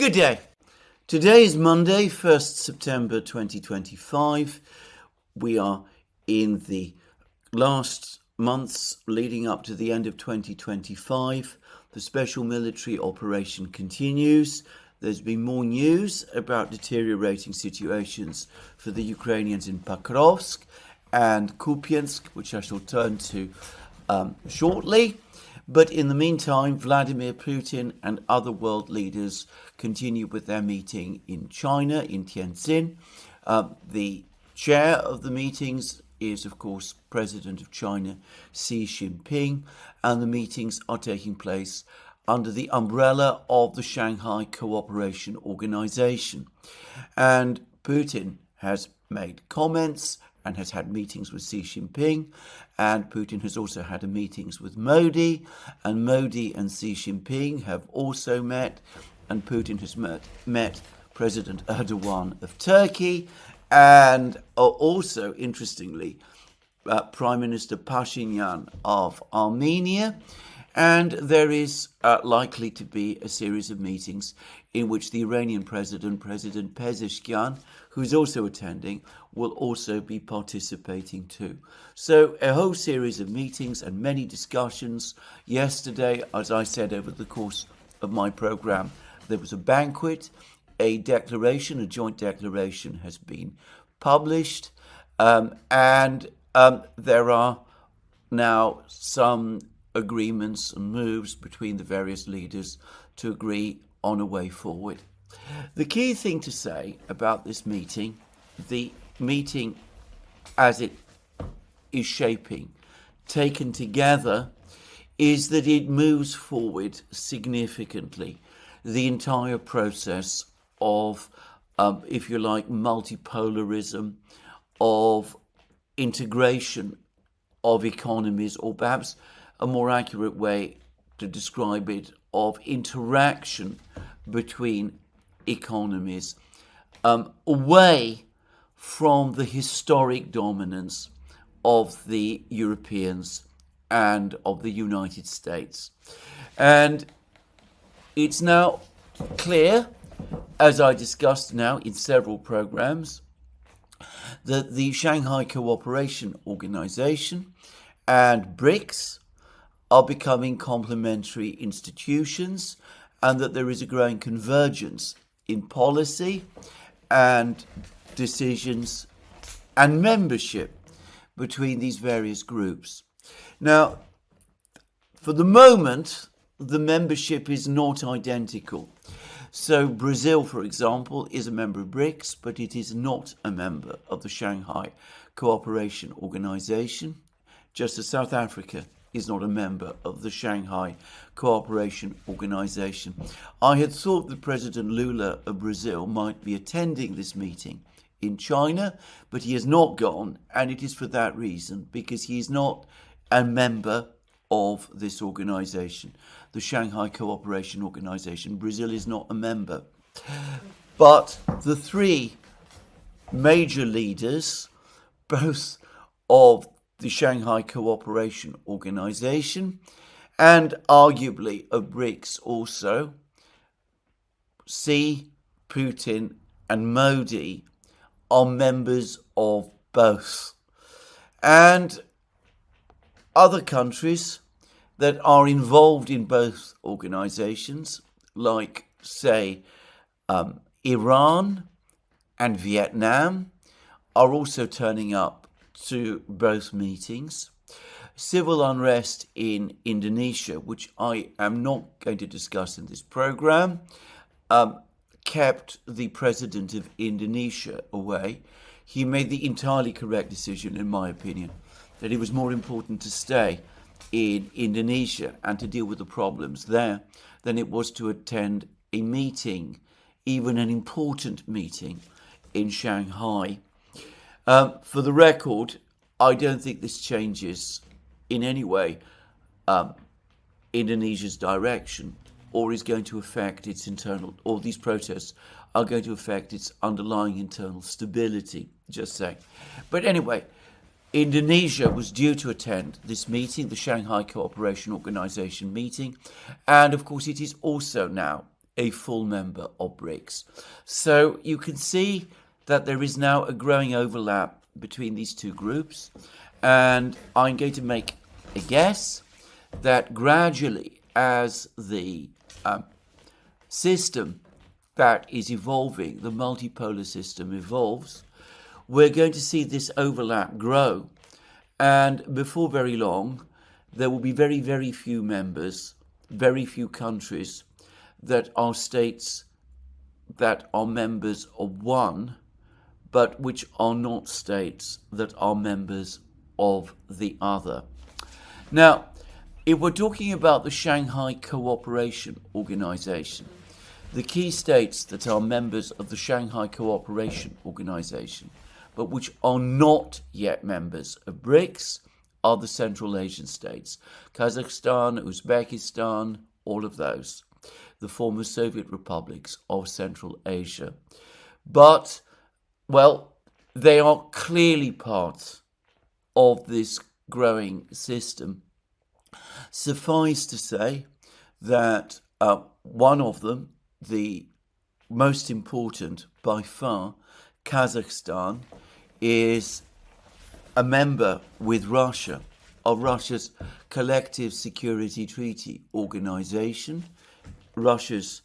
Good day. Today is Monday, 1st September 2025. We are in the last months leading up to the end of 2025. The special military operation continues. There's been more news about deteriorating situations for the Ukrainians in Pakovsk and Kupiansk, which I shall turn to shortly. But in the meantime, Vladimir Putin and other world leaders continue with their meeting in China, in Tianjin. The chair of the meetings is, of course, President of China, Xi Jinping, and the meetings are taking place under the umbrella of the Shanghai Cooperation Organization. And Putin has made comments and has had meetings with Xi Jinping, and Putin has also had meetings with Modi, and Modi and Xi Jinping have also met, and Putin has met President Erdogan of Turkey, and also, interestingly, Prime Minister Pashinyan of Armenia. And there is likely to be a series of meetings in which the Iranian President Pezeshkian, who's also attending, will also be participating too. So a whole series of meetings and many discussions. Yesterday, as I said over the course of my program, there was a banquet, a joint declaration has been published, and there are now some agreements and moves between the various leaders to agree on a way forward. The key thing to say about this meeting, the meeting as it is shaping, taken together, is that it moves forward significantly the entire process of, if you like, multipolarism, of integration of economies, or perhaps a more accurate way to describe it, of interaction between economies, away from the historic dominance of the Europeans and of the United States. And it's now clear, as I discussed now in several programs, that the Shanghai Cooperation Organization and BRICS are becoming complementary institutions, and that there is a growing convergence in policy and decisions and membership between these various groups. Now, for the moment, the membership is not identical. So Brazil, for example, is a member of BRICS, but it is not a member of the Shanghai Cooperation Organization, just as South Africa is not a member of the Shanghai Cooperation Organization. I had thought that President Lula of Brazil might be attending this meeting in China, but he has not gone, and it is for that reason, because he is not a member of this organization, the Shanghai Cooperation Organization. Brazil is not a member. But the three major leaders, both of the Shanghai Cooperation Organization and arguably of BRICS also, Xi, Putin and Modi, are members of both. And other countries that are involved in both organizations, like, say, Iran and Vietnam, are also turning up to both meetings. Civil unrest in Indonesia, which I am not going to discuss in this program, kept the president of Indonesia away. He made the entirely correct decision, in my opinion, that it was more important to stay in Indonesia and to deal with the problems there than it was to attend a meeting, even an important meeting, in Shanghai. For the record, I don't think this changes in any way Indonesia's direction, or is going to affect its internal, or these protests are going to affect its underlying internal stability, just saying. But anyway, Indonesia was due to attend this meeting, the Shanghai Cooperation Organization meeting, and of course it is also now a full member of BRICS. So you can see that there is now a growing overlap between these two groups, and I'm going to make a guess that gradually, as the system that is evolving, the multipolar system evolves, we're going to see this overlap grow, and before very long there will be very, very few members, very few countries that are states that are members of one, but which are not states that are members of the other. Now, if we're talking about the Shanghai Cooperation Organization, the key states that are members of the Shanghai Cooperation Organization, but which are not yet members of BRICS, are the Central Asian states. Kazakhstan, Uzbekistan, all of those. The former Soviet republics of Central Asia. But, well, they are clearly part of this growing system. Suffice to say that one of them, the most important by far, Kazakhstan, is a member with Russia of Russia's Collective Security Treaty Organization, Russia's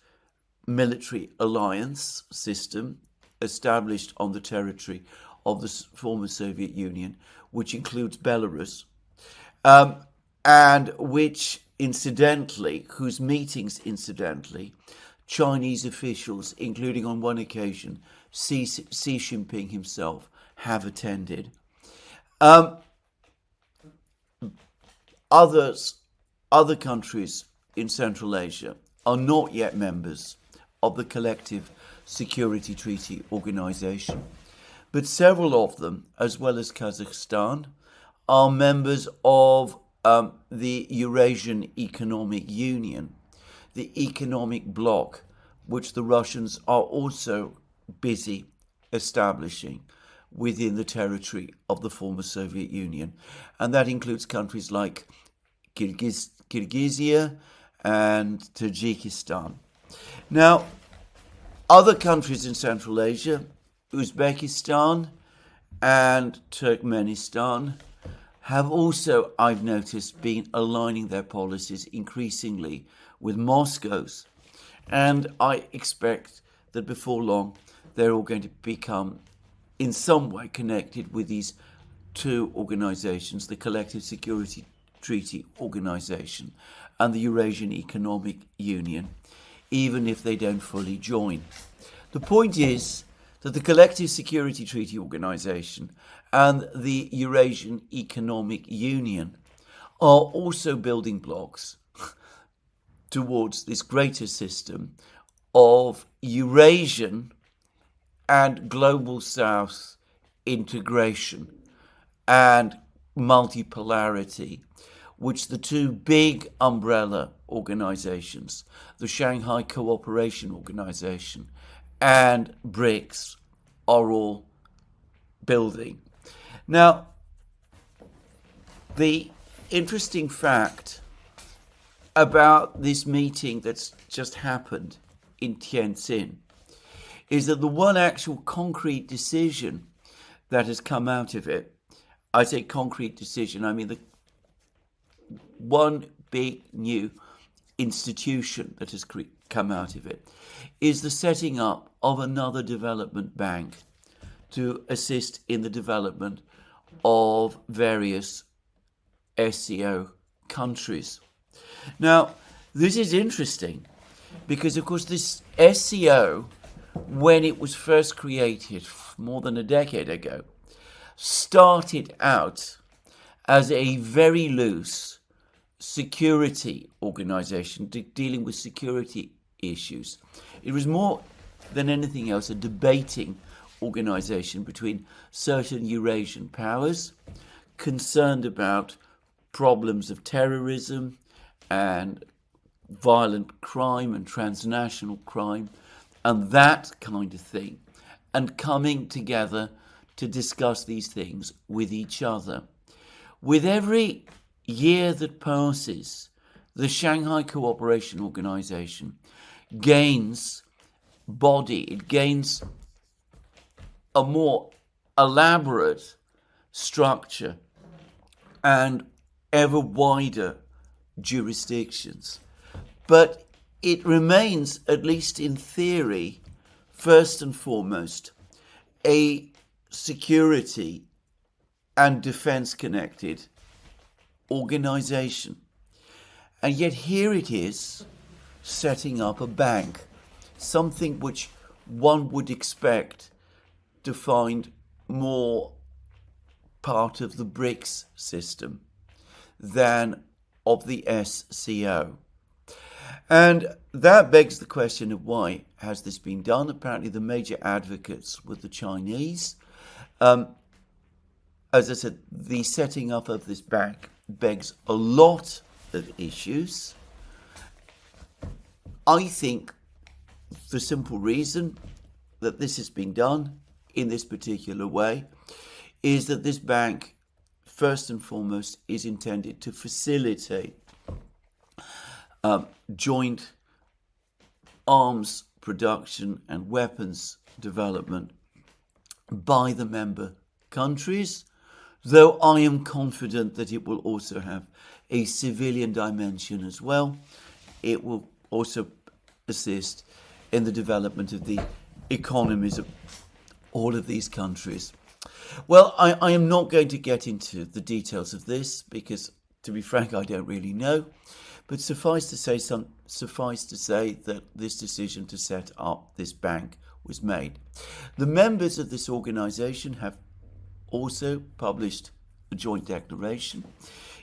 military alliance system established on the territory of the former Soviet Union, which includes Belarus, and which whose meetings incidentally, Chinese officials, including on one occasion Xi Jinping himself, have attended. Other countries in Central Asia are not yet members of the Collective Security Treaty Organization, but several of them, as well as Kazakhstan, are members of the Eurasian Economic Union, the economic bloc, which the Russians are also busy establishing within the territory of the former Soviet Union. And that includes countries like Kyrgyzia and Tajikistan. Now, other countries in Central Asia, Uzbekistan and Turkmenistan, have also, I've noticed, been aligning their policies increasingly with Moscow's. And I expect that before long, they're all going to become in some way connected with these two organizations, the Collective Security Treaty Organization and the Eurasian Economic Union, even if they don't fully join. The point is that the Collective Security Treaty Organization and the Eurasian Economic Union are also building blocks towards this greater system of Eurasian and global South integration and multipolarity, which the two big umbrella organizations, the Shanghai Cooperation Organization and BRICS, are all building. Now, the interesting fact about this meeting that's just happened in Tianjin is that the one actual concrete decision that has come out of it, I say concrete decision, I mean the one big new institution that has come out of it, is the setting up of another development bank to assist in the development of various SCO countries. Now, this is interesting because, of course, this SCO, when it was first created more than a decade ago, started out as a very loose security organization dealing with security issues. It was more than anything else a debating organization between certain Eurasian powers concerned about problems of terrorism and violent crime and transnational crime and that kind of thing, and coming together to discuss these things with each other. With every year that passes, the Shanghai Cooperation Organization gains body, it gains a more elaborate structure and ever wider jurisdictions. But it remains, at least in theory, first and foremost, a security and defense connected organization. And yet here it is setting up a bank, something which one would expect to find more part of the BRICS system than of the SCO. And that begs the question of why has this been done? Apparently the major advocates were the Chinese. As I said, the setting up of this bank begs a lot of issues. I think the simple reason that this has been done in this particular way is that this bank, first and foremost, is intended to facilitate joint arms production and weapons development by the member countries, though I am confident that it will also have a civilian dimension as well. It will also assist in the development of the economies of all of these countries. Well, I am not going to get into the details of this because, to be frank, I don't really know. But suffice to say that this decision to set up this bank was made. The members of this organization have also published a joint declaration.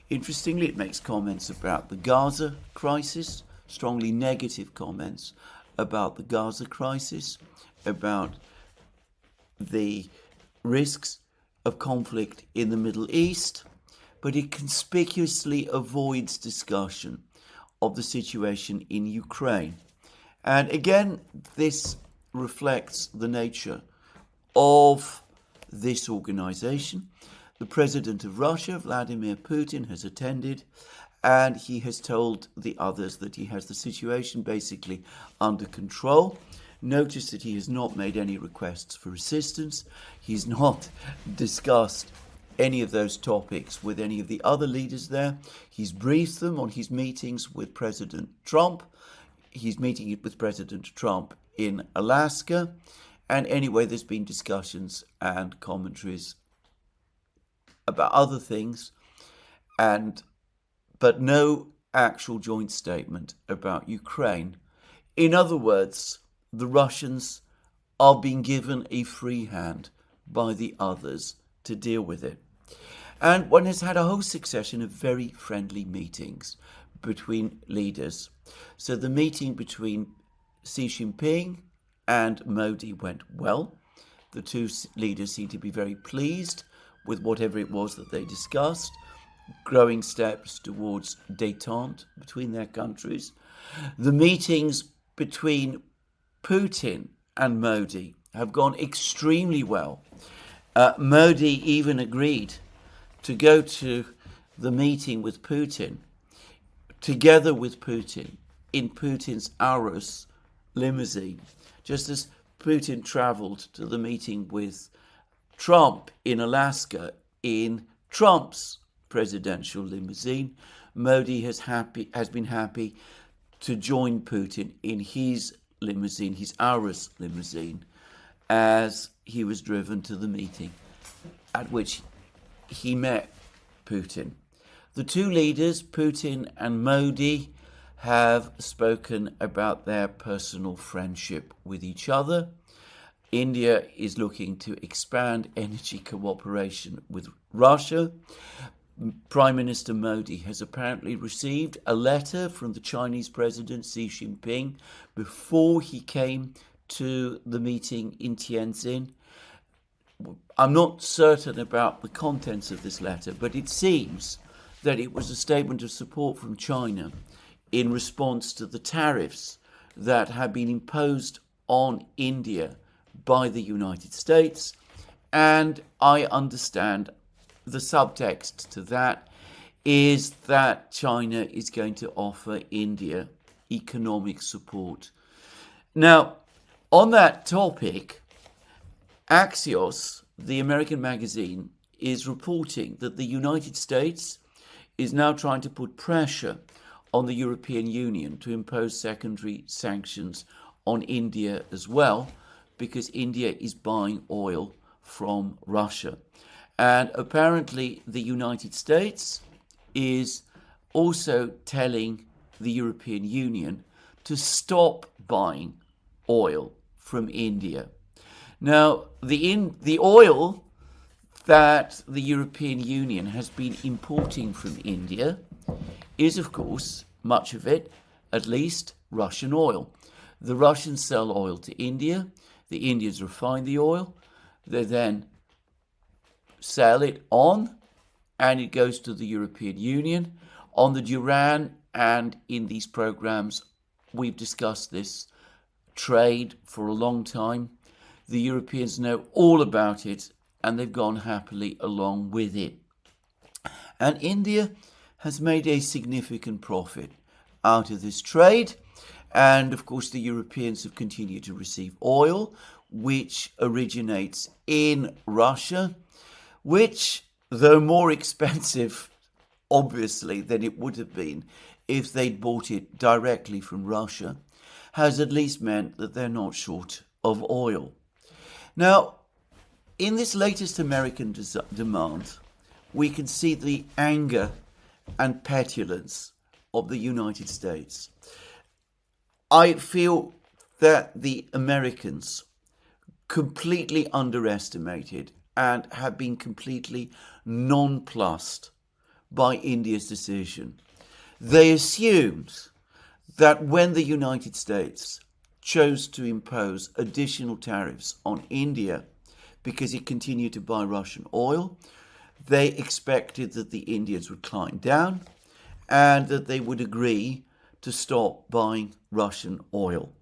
Interestingly, it makes comments about the Gaza crisis, strongly negative comments about the Gaza crisis, about the risks of conflict in the Middle East, but it conspicuously avoids discussion of the situation in Ukraine. And again, this reflects the nature of this organization. The president of Russia, Vladimir Putin, has attended, and he has told the others that he has the situation basically under control. Notice that he has not made any requests for assistance. He's not discussed any of those topics with any of the other leaders there. He's briefed them on his meetings with President Trump. He's meeting with President Trump in Alaska. And anyway, there's been discussions and commentaries about other things, but no actual joint statement about Ukraine. In other words, the Russians are being given a free hand by the others to deal with it. And one has had a whole succession of very friendly meetings between leaders. So the meeting between Xi Jinping and Modi went well. The two leaders seem to be very pleased with whatever it was that they discussed, growing steps towards détente between their countries. The meetings between Putin and Modi have gone extremely well. Modi even agreed to go to the meeting with Putin, together with Putin, in Putin's Urus limousine, just as Putin travelled to the meeting with Trump in Alaska in Trump's presidential limousine. Modi has been happy to join Putin in his limousine, his Urus limousine, as he was driven to the meeting at which he met Putin. The two leaders, Putin and Modi, have spoken about their personal friendship with each other. India is looking to expand energy cooperation with Russia. Prime Minister Modi has apparently received a letter from the Chinese President Xi Jinping before he came to the meeting in Tianjin. I'm not certain about the contents of this letter, but it seems that it was a statement of support from China in response to the tariffs that have been imposed on India by the United States. And I understand the subtext to that is that China is going to offer India economic support Now, on that topic, Axios, the American magazine, is reporting that the United States is now trying to put pressure on the European Union to impose secondary sanctions on India as well, because India is buying oil from Russia. And apparently the United States is also telling the European Union to stop buying oil from India. Now, the oil that the European Union has been importing from India is, of course, much of it, at least, Russian oil. The Russians sell oil to India. The Indians refine the oil. They then sell it on, and it goes to the European Union. On the Duran and in these programs, we've discussed this trade for a long time. The Europeans know all about it, and they've gone happily along with it. And India has made a significant profit out of this trade. And of course, the Europeans have continued to receive oil, which originates in Russia, which, though more expensive, obviously, than it would have been if they'd bought it directly from Russia, has at least meant that they're not short of oil. Now, in this latest American demand, we can see the anger and petulance of the United States. I feel that the Americans completely underestimated and have been completely nonplussed by India's decision. They assumed that when the United States chose to impose additional tariffs on India because it continued to buy Russian oil, they expected that the Indians would climb down and that they would agree to stop buying Russian oil.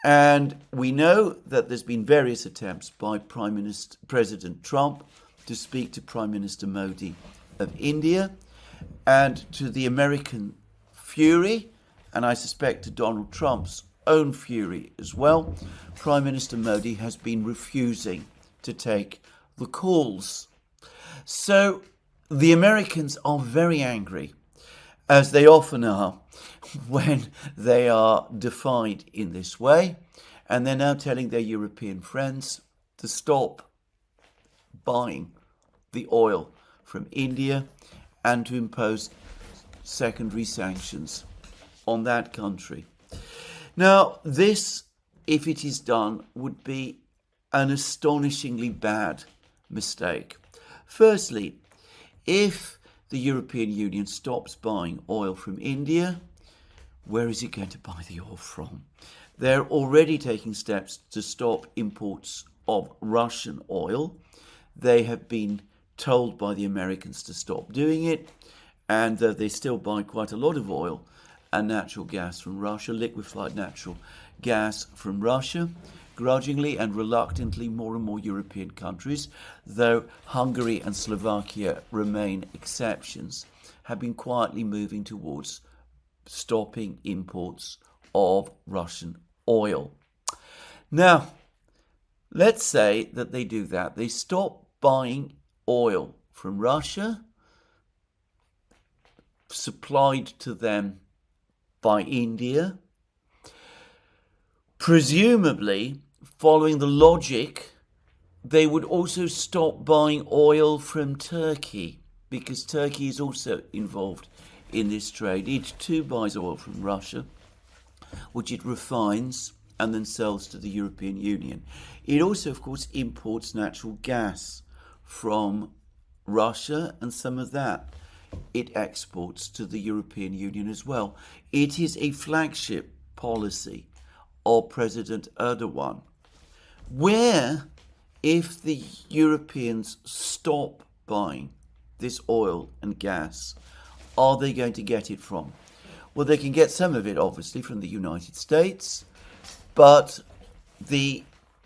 And we know that there's been various attempts by President Trump to speak to Prime Minister Modi of India, and to the American fury, and I suspect to Donald Trump's own fury as well, Prime Minister Modi has been refusing to take the calls. So the Americans are very angry, as they often are when they are defied in this way, and they're now telling their European friends to stop buying the oil from India and to impose secondary sanctions on that country. Now, this, if it is done, would be an astonishingly bad mistake. Firstly, if the European Union stops buying oil from India, where is it going to buy the oil from? They're already taking steps to stop imports of Russian oil. They have been told by the Americans to stop doing it, and they still buy quite a lot of oil and natural gas from Russia, liquefied natural gas from Russia. Grudgingly and reluctantly, more and more European countries, though Hungary and Slovakia remain exceptions, have been quietly moving towards stopping imports of Russian oil. Now, let's say that they do that. They stop buying oil from Russia, supplied to them by India. Presumably, following the logic, they would also stop buying oil from Turkey, because Turkey is also involved in this trade. It too buys oil from Russia, which it refines and then sells to the European Union. It also, of course, imports natural gas from Russia, and some of that it exports to the European Union as well. It is a flagship policy of President Erdogan, where if the Europeans stop buying this oil and gas, are they going to get it from? Well, they can get some of it, obviously, from the United States, but the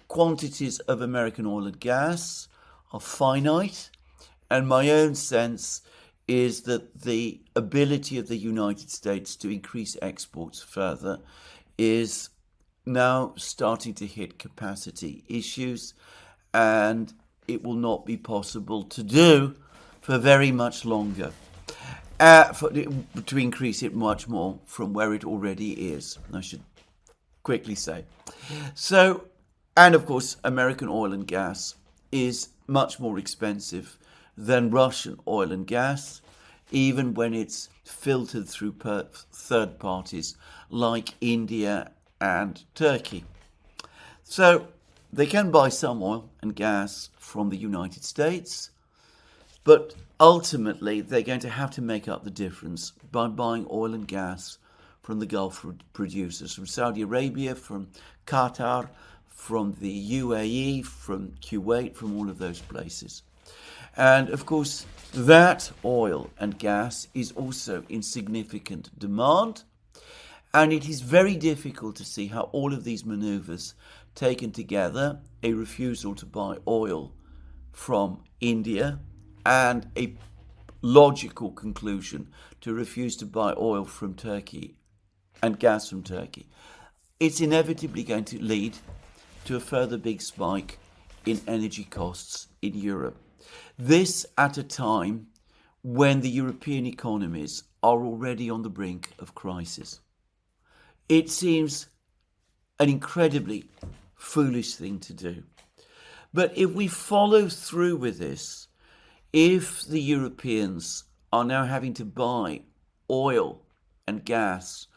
quantities of American oil and gas are finite, and my own sense is that the ability of the United States to increase exports further is now starting to hit capacity issues, and it will not be possible to do for very much longer. To increase it much more from where it already is, I should quickly say. So, and of course, American oil and gas is much more expensive than Russian oil and gas, even when it's filtered through third parties like India and Turkey. So they can buy some oil and gas from the United States, but ultimately they're going to have to make up the difference by buying oil and gas from the Gulf producers, from Saudi Arabia, from Qatar, from the UAE, from Kuwait, from all of those places. And of course, that oil and gas is also in significant demand. And it is very difficult to see how all of these maneuvers taken together, a refusal to buy oil from India and a logical conclusion to refuse to buy oil from Turkey and gas from Turkey, it's inevitably going to lead to a further big spike in energy costs in Europe. This at a time when the European economies are already on the brink of crisis. It seems an incredibly foolish thing to do. But if we follow through with this, if the Europeans are now having to buy oil and gas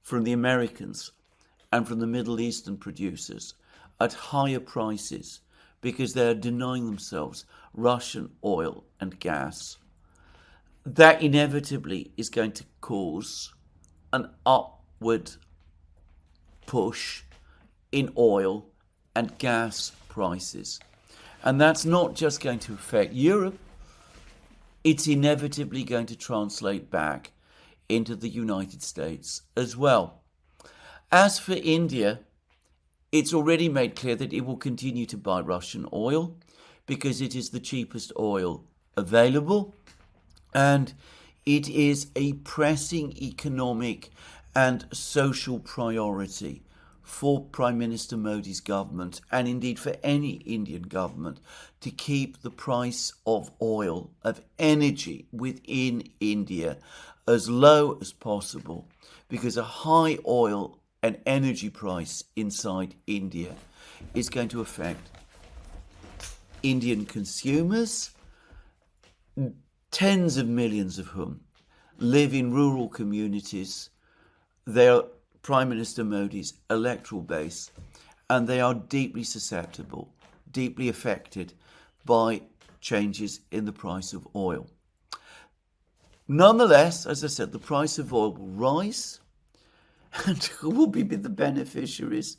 from the Americans and from the Middle Eastern producers at higher prices because they are denying themselves Russian oil and gas, that inevitably is going to cause an upward push in oil and gas prices. And that's not just going to affect Europe, it's inevitably going to translate back into the United States as well. As for India, it's already made clear that it will continue to buy Russian oil because it is the cheapest oil available, and it is a pressing economic and social priority for Prime Minister Modi's government, and indeed for any Indian government, to keep the price of oil, of energy within India as low as possible, because a high oil and energy price inside India is going to affect Indian consumers, tens of millions of whom live in rural communities. They are Prime Minister Modi's electoral base, and they are deeply susceptible, deeply affected by changes in the price of oil. Nonetheless, as I said, the price of oil will rise, and who will be the beneficiaries?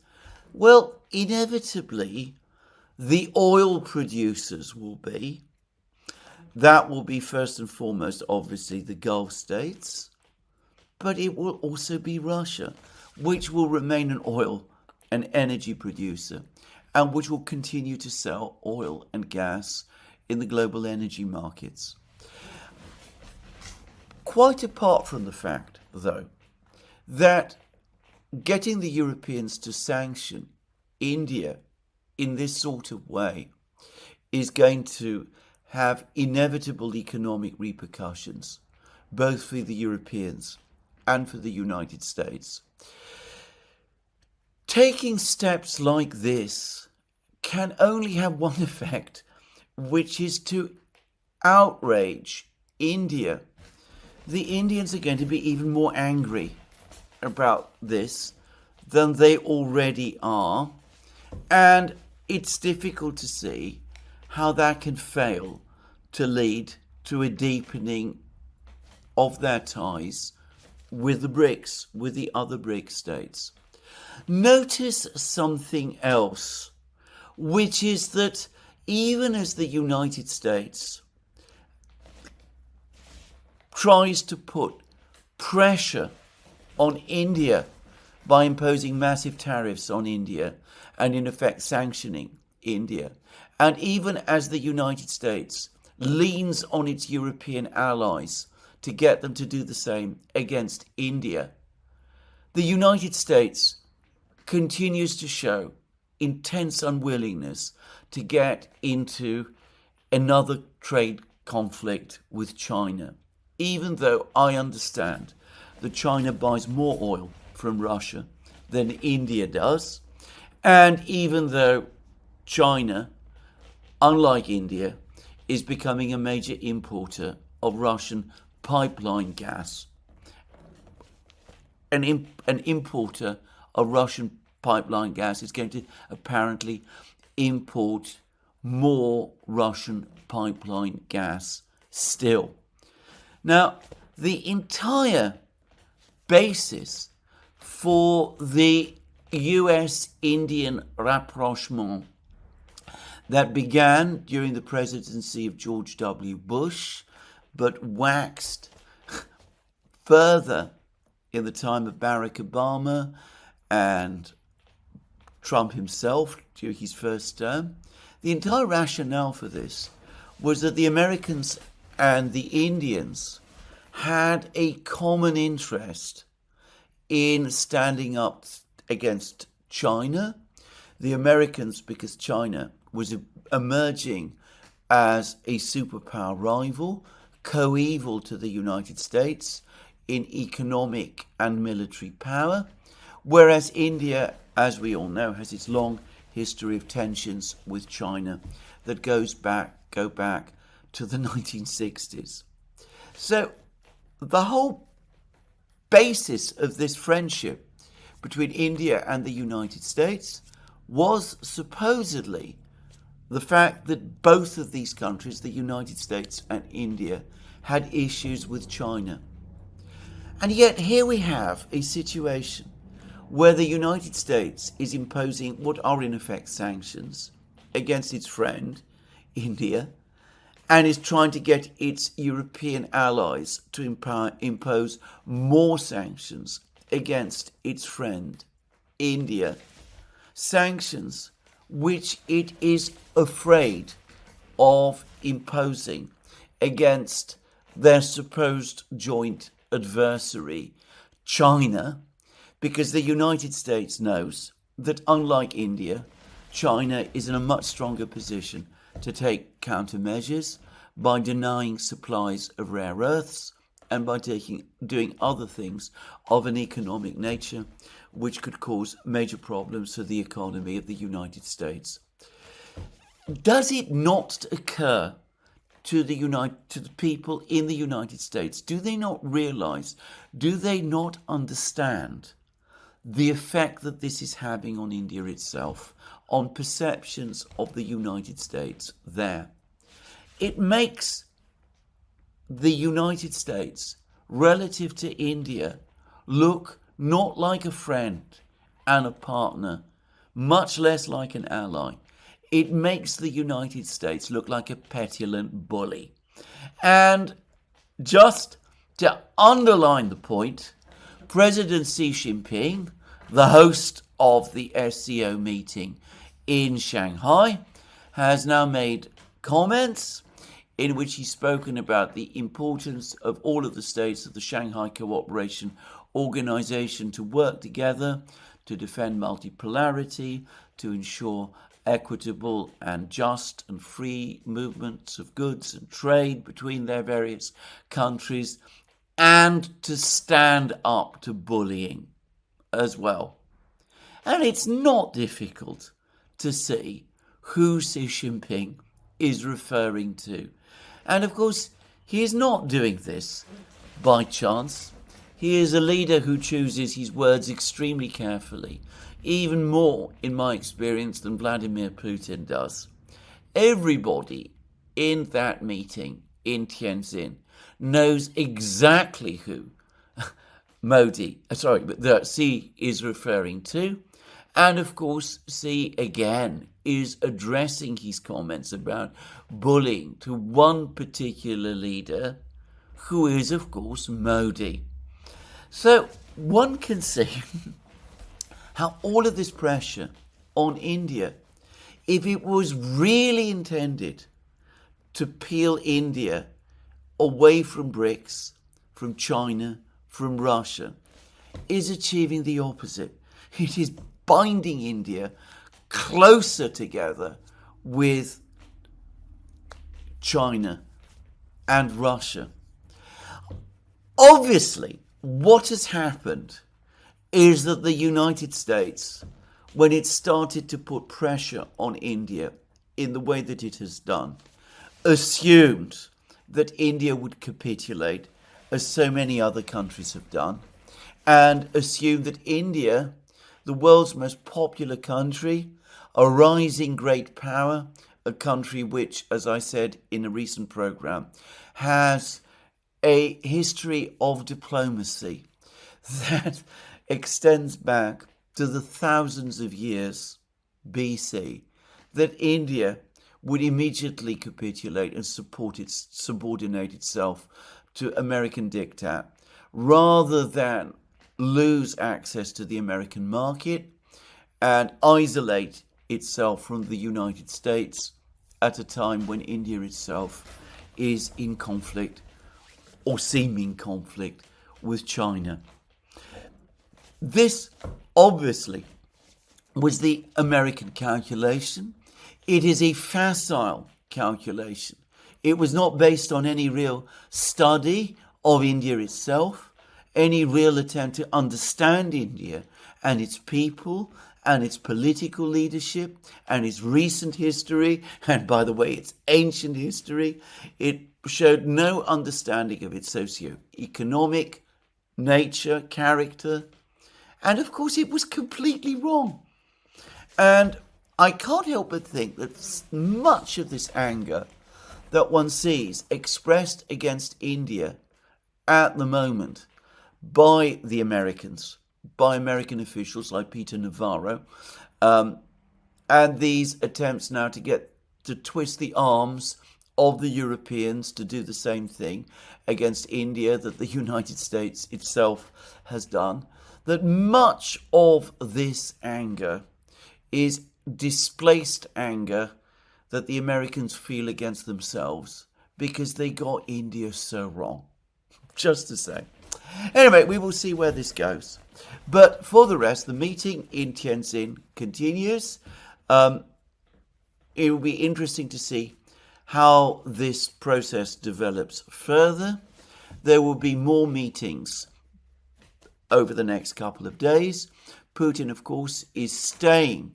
Well, inevitably, the oil producers will be. That will be first and foremost, obviously, the Gulf states, but it will also be Russia, which will remain an oil and energy producer, and which will continue to sell oil and gas in the global energy markets. Quite apart from the fact, though, that getting the Europeans to sanction India in this sort of way is going to have inevitable economic repercussions, both for the Europeans and for the United States. Taking steps like this can only have one effect, which is to outrage India. The Indians are going to be even more angry about this than they already are, and it's difficult to see how that can fail to lead to a deepening of their ties with the BRICS, with the other BRICS states. Notice something else, which is that even as the United States tries to put pressure on India by imposing massive tariffs on India and in effect sanctioning India, and even as the United States leans on its European allies to get them to do the same against India, the United States continues to show intense unwillingness to get into another trade conflict with China, even though I understand that China buys more oil from Russia than India does, and even though China, unlike India, is becoming a major importer of Russian pipeline gas, an importer of Russian pipeline gas is going to apparently import more Russian pipeline gas still. Now, the entire basis for the US-Indian rapprochement that began during the presidency of George W. Bush, but waxed further in the time of Barack Obama and Trump himself during his first term. The entire rationale for this was that the Americans and the Indians had a common interest in standing up against China. The Americans, because China was emerging as a superpower rival, coeval to the United States in economic and military power, whereas India, as we all know, has its long history of tensions with China that go back to the 1960s. So the whole basis of this friendship between India and the United States was supposedly the fact that both of these countries, the United States and India, had issues with China. And yet here we have a situation where the United States is imposing what are in effect sanctions against its friend, India, and is trying to get its European allies to impose more sanctions against its friend, India. Sanctions which it is afraid of imposing against their supposed joint adversary, China, because the United States knows that, unlike India, China is in a much stronger position to take countermeasures by denying supplies of rare earths and by doing other things of an economic nature which could cause major problems for the economy of the United States. Does it not occur to the people in the United States? Do they not realize, do they not understand the effect that this is having on India itself, on perceptions of the United States there? It makes the United States, relative to India, look not like a friend and a partner, much less like an ally. It makes the United States look like a petulant bully. And just to underline the point, President Xi Jinping, the host of the SCO meeting in Shanghai, has now made comments in which he's spoken about the importance of all of the states of the Shanghai Cooperation Organization to work together to defend multipolarity, to ensure equitable and just and free movements of goods and trade between their various countries, and to stand up to bullying as well. And it's not difficult to see who Xi Jinping is referring to. And of course, he is not doing this by chance. He is a leader who chooses his words extremely carefully, even more, in my experience, than Vladimir Putin does. Everybody in that meeting in Tianjin knows exactly who that Xi is referring to. And of course, Xi again is addressing his comments about bullying to one particular leader, who is, of course, Modi. So one can see how all of this pressure on India, if it was really intended to peel India away from BRICS, from China, from Russia, is achieving the opposite. It is binding India closer together with China and Russia. Obviously, what has happened is that the United States, when it started to put pressure on India in the way that it has done, assumed that India would capitulate, as so many other countries have done, and assumed that India, the world's most popular country, a rising great power, a country which, as I said in a recent program, has a history of diplomacy that extends back to the thousands of years BC, that India would immediately capitulate and subordinate itself to American diktat, rather than lose access to the American market and isolate itself from the United States at a time when India itself is in conflict or seeming conflict with China. This obviously was the American calculation. It is a facile calculation. It was not based on any real study of India itself, any real attempt to understand India and its people and its political leadership and its recent history, and by the way, its ancient history. It showed no understanding of its socio-economic nature, character, and of course it was completely wrong. And I can't help but think that much of this anger that one sees expressed against India at the moment by the Americans, by American officials like Peter Navarro, and these attempts now to twist the arms of the Europeans to do the same thing against India that the United States itself has done, that much of this anger is displaced anger that the Americans feel against themselves because they got India so wrong. Just to say. Anyway, we will see where this goes. But for the rest, the meeting in Tianjin continues. It will be interesting to see how this process develops further. There will be more meetings over the next couple of days. Putin, of course, is staying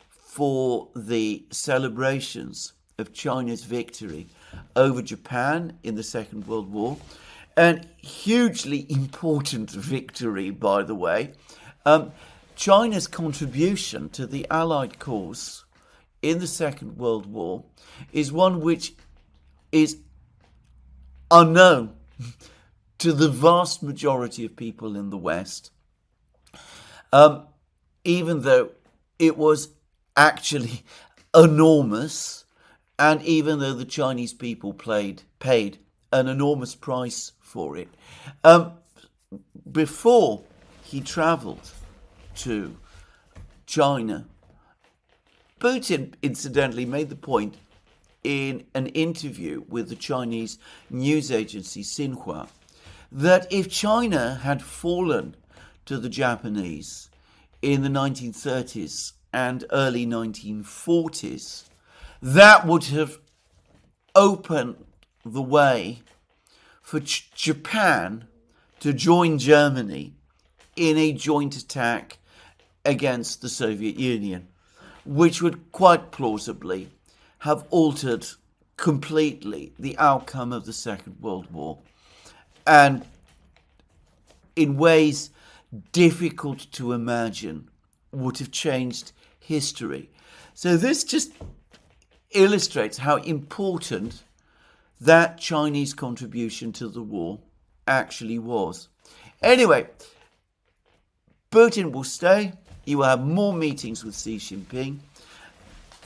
for the celebrations of China's victory over Japan in the Second World War. An hugely important victory, by the way. China's contribution to the Allied cause in the Second World War is one which is unknown to the vast majority of people in the West, even though it was actually enormous, and even though the Chinese people paid an enormous price for it. Before he travelled to China, Putin incidentally made the point in an interview with the Chinese news agency Xinhua that if China had fallen to the Japanese in the 1930s and early 1940s, that would have opened the way for Japan to join Germany in a joint attack against the Soviet Union, which would quite plausibly have altered completely the outcome of the Second World War, and in ways difficult to imagine would have changed history. So this just illustrates how important that Chinese contribution to the war actually was. Anyway, Putin will stay. He will have more meetings with Xi Jinping.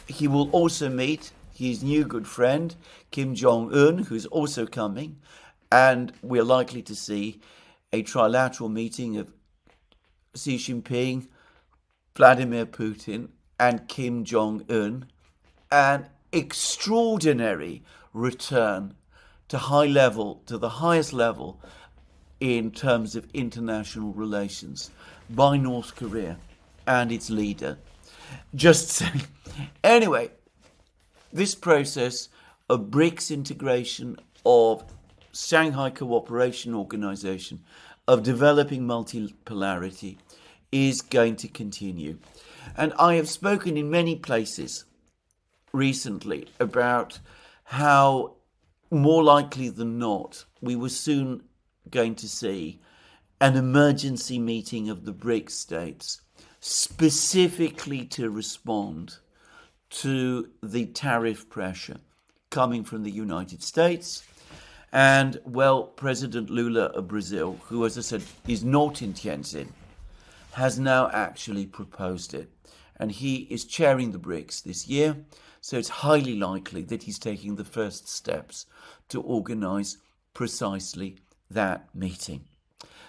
He will also meet his new good friend, Kim Jong-un, who's also coming. And we're likely to see a trilateral meeting of Xi Jinping, Vladimir Putin, and Kim Jong-un. An extraordinary return to the highest level in terms of international relations by North Korea. and its leader. Just saying. Anyway, this process of BRICS integration, of Shanghai Cooperation Organization, of developing multipolarity is going to continue. And I have spoken in many places recently about how more likely than not we were soon going to see an emergency meeting of the BRICS states specifically to respond to the tariff pressure coming from the United States. And, well, President Lula of Brazil, who, as I said, is not in Tianjin, has now actually proposed it. And he is chairing the BRICS this year, so it's highly likely that he's taking the first steps to organize precisely that meeting.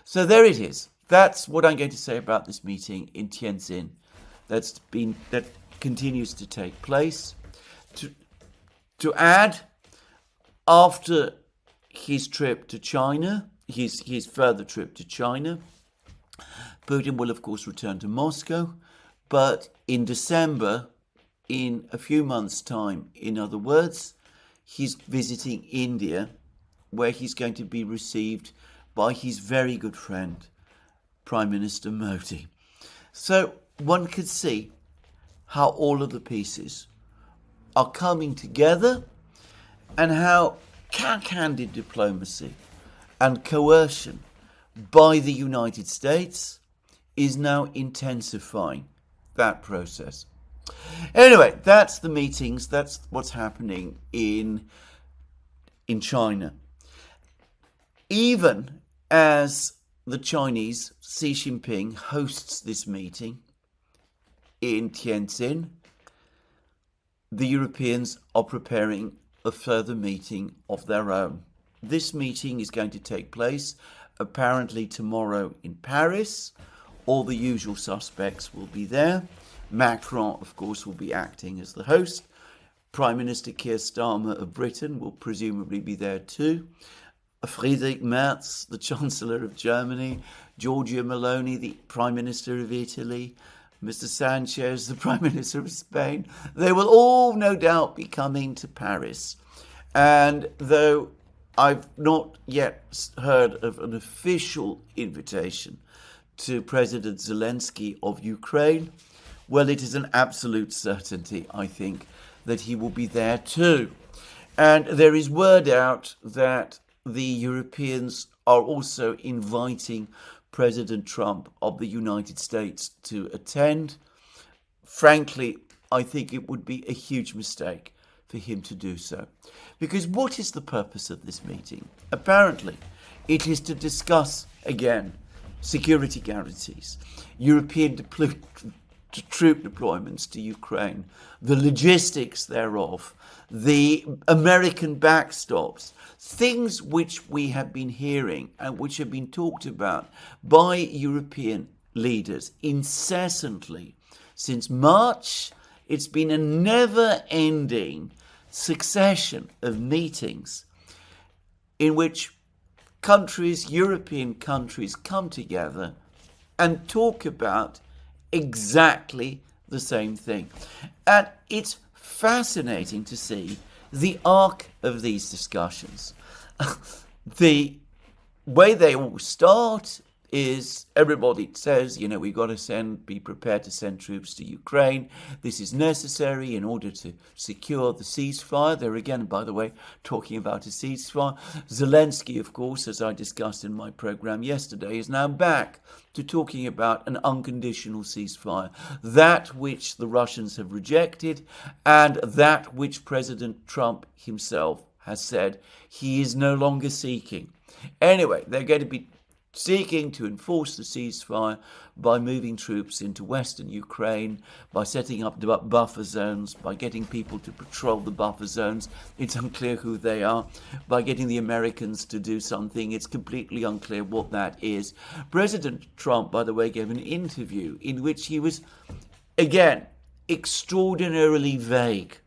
So there it is. That's what I'm going to say about this meeting in Tianjin that continues to take place. To add, after his trip to China, his further trip to China, Putin will of course return to Moscow, but in December, in a few months' time, in other words, he's visiting India, where he's going to be received by his very good friend, Prime Minister Modi. So one could see how all of the pieces are coming together and how cack-handed diplomacy and coercion by the United States is now intensifying that process. Anyway, that's the meetings, that's what's happening in China. Even as the Chinese, Xi Jinping, hosts this meeting in Tianjin, the Europeans are preparing a further meeting of their own. This meeting is going to take place apparently tomorrow in Paris. All the usual suspects will be there. Macron, of course, will be acting as the host. Prime Minister Keir Starmer of Britain will presumably be there too. Friedrich Merz, the Chancellor of Germany. Giorgia Meloni, the Prime Minister of Italy. Mr. Sanchez, the Prime Minister of Spain. They will all no doubt be coming to Paris. And though I've not yet heard of an official invitation to President Zelensky of Ukraine, well, it is an absolute certainty, I think, that he will be there too. And there is word out that the Europeans are also inviting President Trump of the United States to attend. Frankly, I think it would be a huge mistake for him to do so. Because what is the purpose of this meeting? Apparently, it is to discuss, again, security guarantees, European troop deployments to Ukraine, the logistics thereof, the American backstops, things which we have been hearing and which have been talked about by European leaders incessantly since March. It's been a never-ending succession of meetings in which countries, European countries, come together and talk about exactly the same thing. And it's fascinating to see the arc of these discussions. The way they all start is everybody says, we've got to be prepared to send troops to Ukraine. This is necessary in order to secure the ceasefire. They're again, by the way, talking about a ceasefire. Zelensky, of course, as I discussed in my program yesterday, is now back to talking about an unconditional ceasefire, that which the Russians have rejected and that which President Trump himself has said he is no longer seeking. Anyway, they're going to be seeking to enforce the ceasefire by moving troops into western Ukraine, by setting up buffer zones, by getting people to patrol the buffer zones. It's unclear who they are. By getting the Americans to do something. It's completely unclear what that is. President Trump, by the way, gave an interview in which he was, again, extraordinarily vague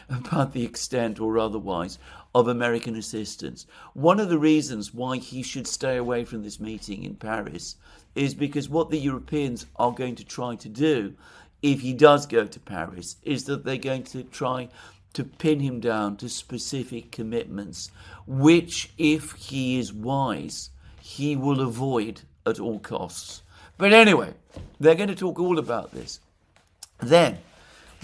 about the extent or otherwise of American assistance. One of the reasons why he should stay away from this meeting in Paris is because what the Europeans are going to try to do if he does go to Paris is that they're going to try to pin him down to specific commitments, which, if he is wise, he will avoid at all costs. But anyway, they're going to talk all about this. Then,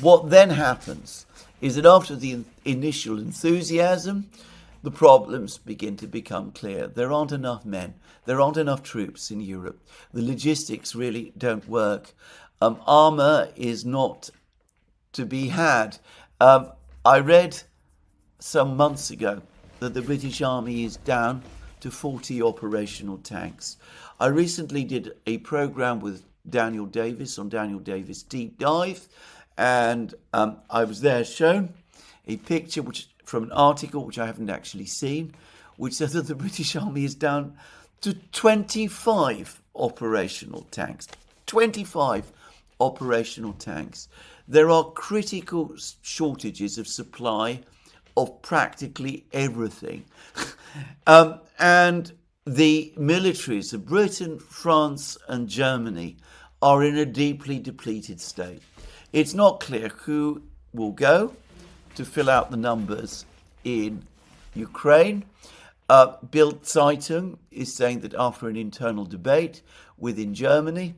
what then happens is that after the initial enthusiasm, the problems begin to become clear. There aren't enough men. There aren't enough troops in Europe. The logistics really don't work. Armour is not to be had. I read some months ago that the British Army is down to 40 operational tanks. I recently did a programme with Daniel Davis on Daniel Davis Deep Dive, and I was there shown a picture from an article which I haven't actually seen, which says that the British Army is down to 25 operational tanks. 25 operational tanks. There are critical shortages of supply of practically everything. And the militaries of Britain, France and Germany are in a deeply depleted state. It's not clear who will go to fill out the numbers in Ukraine. Bild Zeitung is saying that after an internal debate within Germany,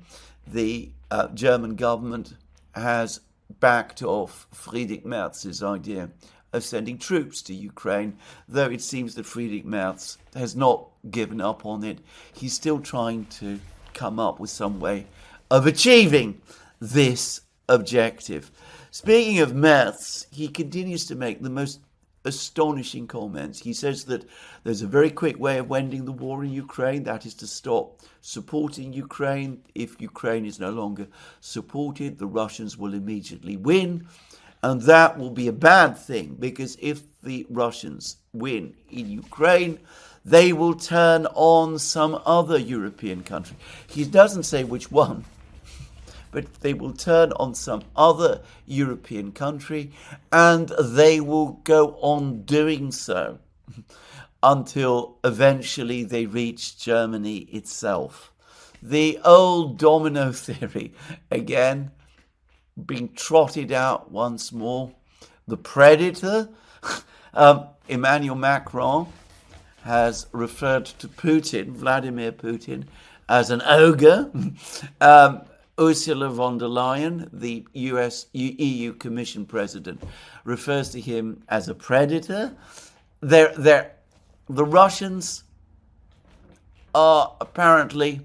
the German government has backed off Friedrich Merz's idea of sending troops to Ukraine, though it seems that Friedrich Merz has not given up on it. He's still trying to come up with some way of achieving this objective. Speaking of Merz, he continues to make the most astonishing comments. He says that there's a very quick way of ending the war in Ukraine, that is to stop supporting Ukraine. If Ukraine is no longer supported, the Russians will immediately win. And that will be a bad thing, because if the Russians win in Ukraine, they will turn on some other European country. He doesn't say which one, but they will turn on some other European country, and they will go on doing so until eventually they reach Germany itself. The old domino theory, again, being trotted out once more. The predator, Emmanuel Macron, has referred to Putin, Vladimir Putin, as an ogre. Ursula von der Leyen, the EU Commission President, refers to him as a predator. The Russians are apparently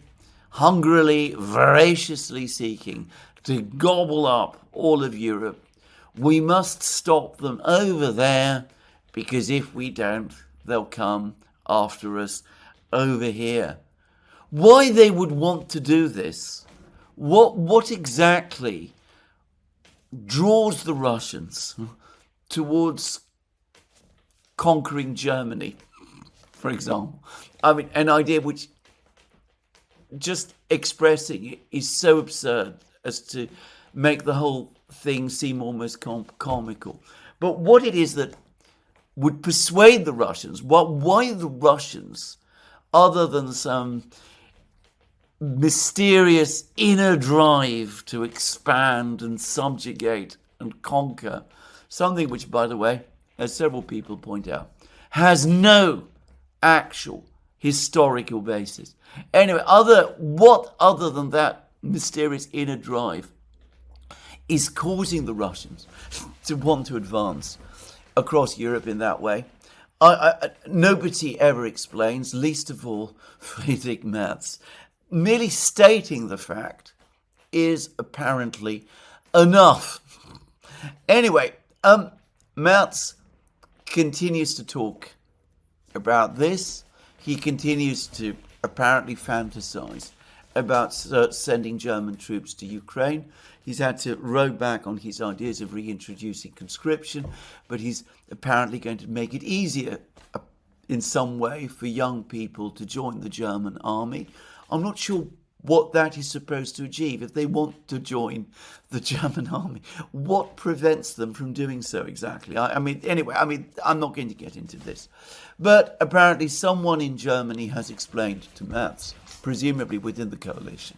hungrily, voraciously seeking to gobble up all of Europe. We must stop them over there, because if we don't, they'll come after us over here. Why they would want to do this? What exactly draws the Russians towards conquering Germany, for example? I mean, an idea which, just expressing it, is so absurd as to make the whole thing seem almost comical. But what it is that would persuade the Russians, why the Russians, other than some mysterious inner drive to expand and subjugate and conquer, something which, by the way, as several people point out, has no actual historical basis. Anyway, what other than that mysterious inner drive is causing the Russians to want to advance across Europe in that way? Nobody ever explains, least of all Friedrich Merz. Merely stating the fact is apparently enough. Anyway, Merz continues to talk about this. He continues to apparently fantasize about sending German troops to Ukraine. He's had to row back on his ideas of reintroducing conscription, but he's apparently going to make it easier in some way for young people to join the German army. I'm not sure what that is supposed to achieve. If they want to join the German army, what prevents them from doing so exactly? Anyway, I'm not going to get into this. But apparently someone in Germany has explained to Merz, presumably within the coalition,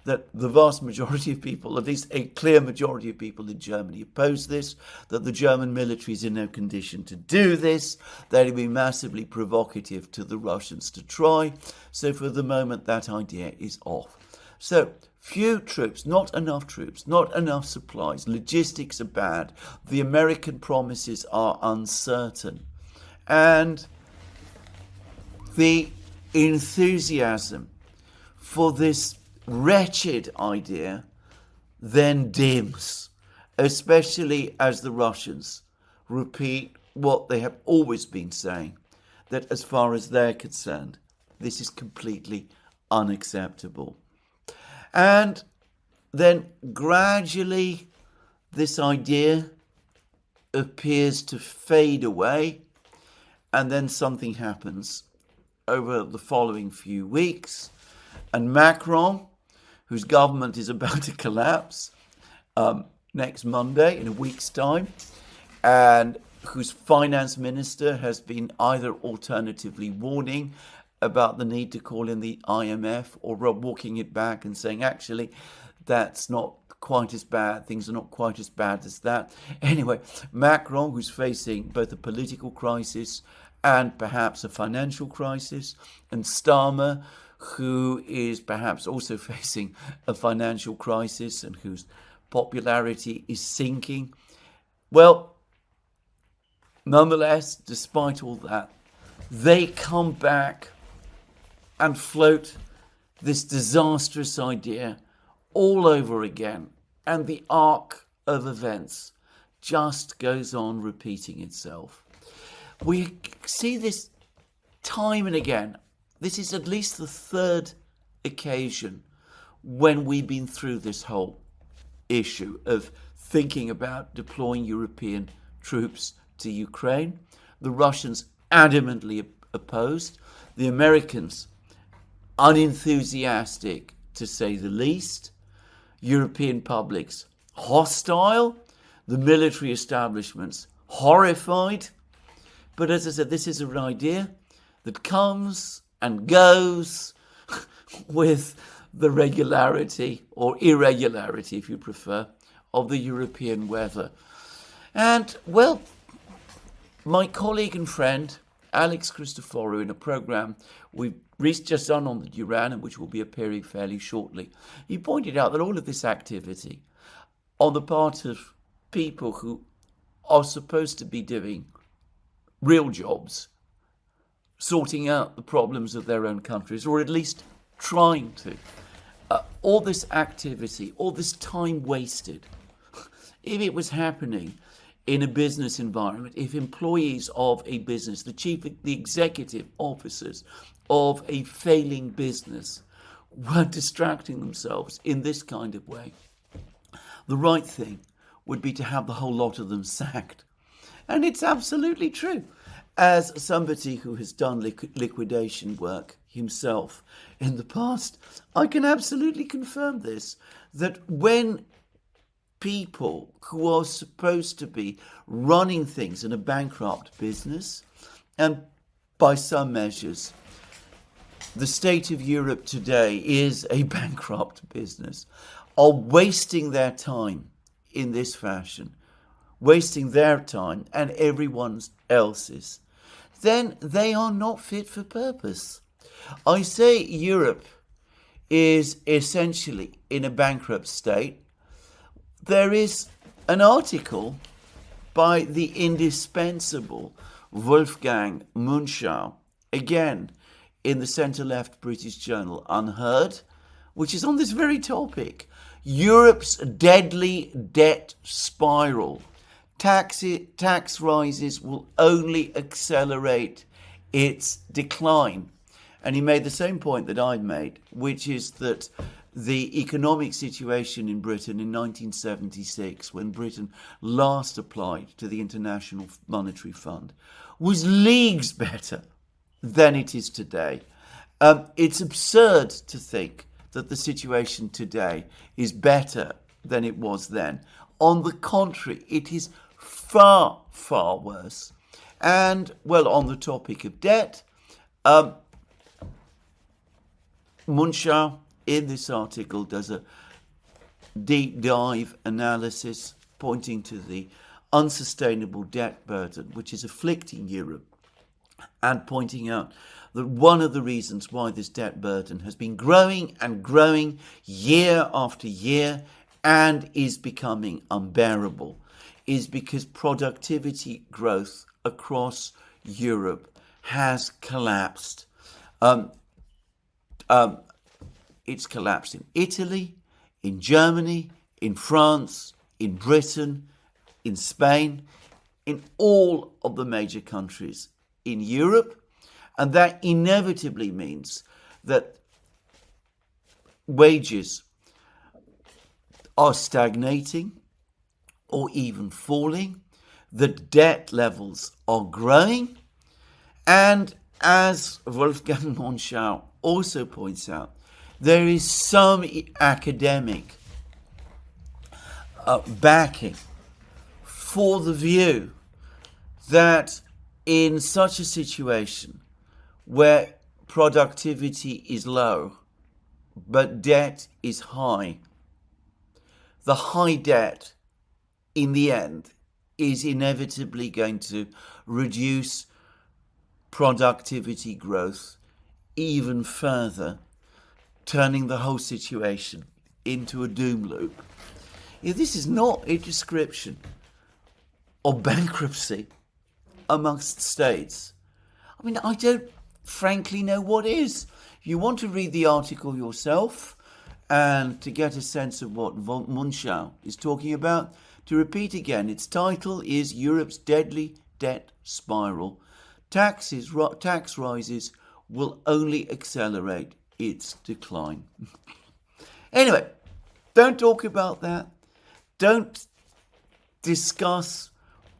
that the vast majority of people, at least a clear majority of people in Germany, oppose this, that the German military is in no condition to do this, that it would be massively provocative to the Russians to try. So for the moment, that idea is off. So few troops, not enough supplies, logistics are bad, the American promises are uncertain, and the enthusiasm for this wretched idea then dims, especially as the Russians repeat what they have always been saying, that as far as they're concerned, this is completely unacceptable. And then gradually this idea appears to fade away, and then something happens over the following few weeks, and Macron, whose government is about to collapse next Monday, in a week's time, and whose finance minister has been either alternatively warning about the need to call in the IMF or walking it back and saying, actually, that's not quite as bad, things are not quite as bad as that. Anyway, Macron, who's facing both a political crisis and perhaps a financial crisis, and Starmer, who is perhaps also facing a financial crisis and whose popularity is sinking. Well, nonetheless, despite all that, they come back and float this disastrous idea all over again, and the arc of events just goes on repeating itself. We see this time and again. This is at least the third occasion when we've been through this whole issue of thinking about deploying European troops to Ukraine. The Russians adamantly opposed. The Americans unenthusiastic, to say the least. European publics hostile. The military establishments horrified. But as I said, this is an idea that comes and goes with the regularity or irregularity, if you prefer, of the European weather. And, well, my colleague and friend, Alex Christoforou, in a programme we've just done on the Duran, and which will be appearing fairly shortly, he pointed out that all of this activity on the part of people who are supposed to be doing real jobs, sorting out the problems of their own countries, or at least trying to. All this activity, all this time wasted, if it was happening in a business environment, if employees of a business, the executive officers of a failing business were distracting themselves in this kind of way, the right thing would be to have the whole lot of them sacked. And it's absolutely true. As somebody who has done liquidation work himself in the past, I can absolutely confirm this, that when people who are supposed to be running things in a bankrupt business, and by some measures, the state of Europe today is a bankrupt business, are wasting their time in this fashion, wasting their time and everyone else's, then they are not fit for purpose. I say Europe is essentially in a bankrupt state. There is an article by the indispensable Wolfgang Munchau, again in the centre-left British journal Unheard, which is on this very topic. Europe's deadly debt spiral. Tax rises will only accelerate its decline. And he made the same point that I made, which is that the economic situation in Britain in 1976, when Britain last applied to the International Monetary Fund, was leagues better than it is today. It's absurd to think that the situation today is better than it was then. On the contrary, it is far, far worse. And, well, on the topic of debt, Munchau, in this article, does a deep dive analysis pointing to the unsustainable debt burden which is afflicting Europe, and pointing out that one of the reasons why this debt burden has been growing and growing year after year and is becoming unbearable is because productivity growth across Europe has collapsed. It's collapsed in Italy, in Germany, in France, in Britain, in Spain, in all of the major countries in Europe. And that inevitably means that wages are stagnating or even falling, that debt levels are growing, and as Wolfgang Munchau also points out, there is some academic backing for the view that in such a situation where productivity is low but debt is high, the high debt in the end is inevitably going to reduce productivity growth even further, turning the whole situation into a doom loop. This is not a description of bankruptcy amongst states. I mean, I don't frankly know what is. If you want to read the article yourself and to get a sense of what Munchau is talking about, to repeat again, its title is Europe's Deadly Debt Spiral. Tax rises will only accelerate its decline. Anyway, don't talk about that. Don't discuss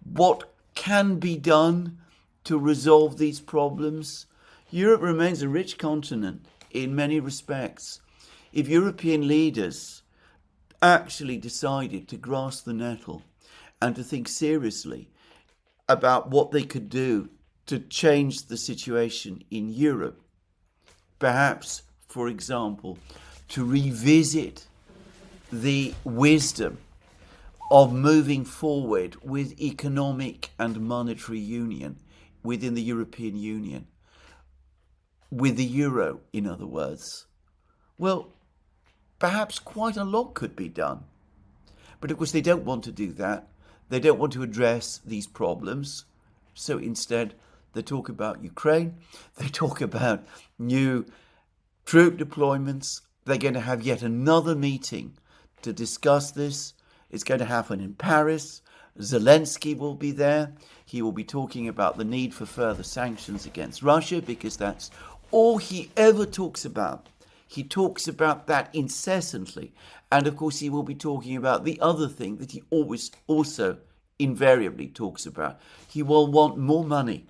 what can be done to resolve these problems. Europe remains a rich continent in many respects. If European leaders actually decided to grasp the nettle and to think seriously about what they could do to change the situation in Europe, perhaps, for example, to revisit the wisdom of moving forward with economic and monetary union within the European Union, with the euro, in other words, well, perhaps quite a lot could be done. But of course they don't want to do that. They don't want to address these problems. So instead they talk about Ukraine. They talk about new troop deployments. They're going to have yet another meeting to discuss this. It's going to happen in Paris. Zelensky will be there. He will be talking about the need for further sanctions against Russia because that's all he ever talks about. He talks about that incessantly. And of course, he will be talking about the other thing that he always also invariably talks about. He will want more money.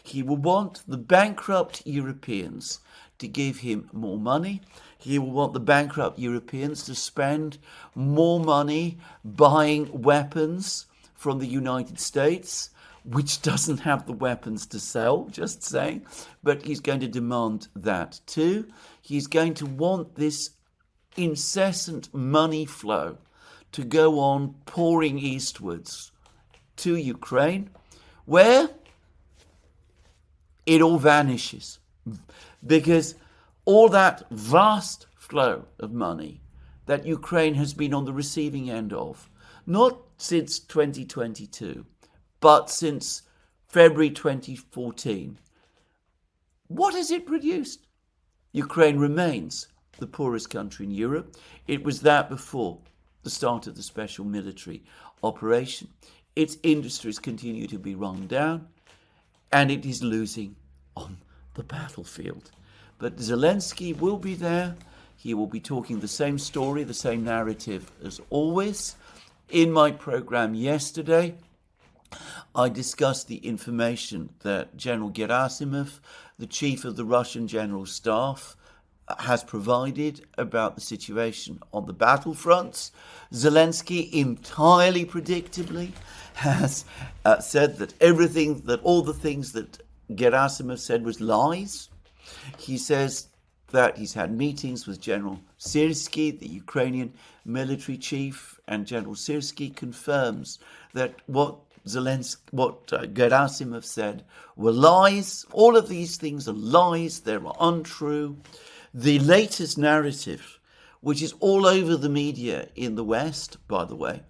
He will want the bankrupt Europeans to give him more money. He will want the bankrupt Europeans to spend more money buying weapons from the United States, which doesn't have the weapons to sell, just saying. But he's going to demand that too. He's going to want this incessant money flow to go on pouring eastwards to Ukraine, where it all vanishes. Because all that vast flow of money that Ukraine has been on the receiving end of, not since 2022, but since February 2014, what has it produced? Ukraine remains the poorest country in Europe. It was that before the start of the special military operation. Its industries continue to be run down, and it is losing on the battlefield. But Zelensky will be there. He will be talking the same story, the same narrative as always. In my program yesterday, I discussed the information that General Gerasimov, the chief of the Russian General Staff, has provided about the situation on the battlefronts. Zelensky, entirely predictably, has said that all the things that Gerasimov said was lies. He says that he's had meetings with General Syrsky, the Ukrainian military chief, and General Syrsky confirms that what Gerasimov said were lies. All of these things are lies. They are untrue. The latest narrative, which is all over the media in the West, by the way,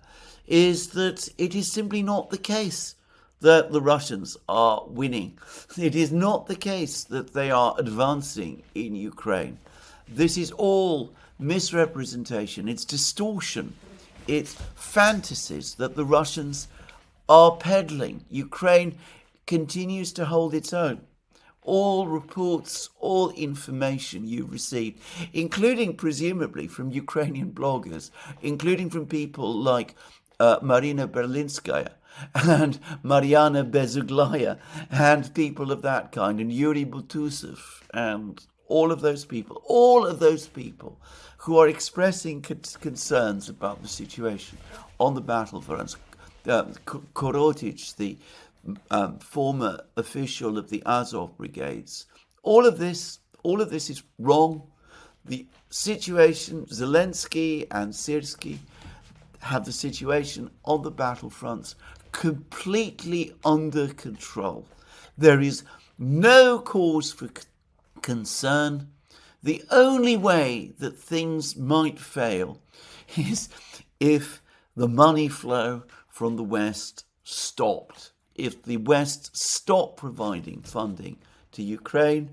is that it is simply not the case that the Russians are winning. It is not the case that they are advancing in Ukraine. This is all misrepresentation. It's distortion. It's fantasies that the Russians are peddling. Ukraine continues to hold its own. All reports, all information you received, including presumably from Ukrainian bloggers, including from people like Marina Berlinskaya and Mariana Bezuglaya and people of that kind, and Yuri Butusov, and all of those people who are expressing concerns about the situation on the battlefronts. Korotich, the former official of the Azov brigades. All of this is wrong. The situation, Zelensky and Syrsky have the situation on the battlefronts completely under control. There is no cause for concern. The only way that things might fail is if the money flow from the West stopped. If the West stopped providing funding to Ukraine,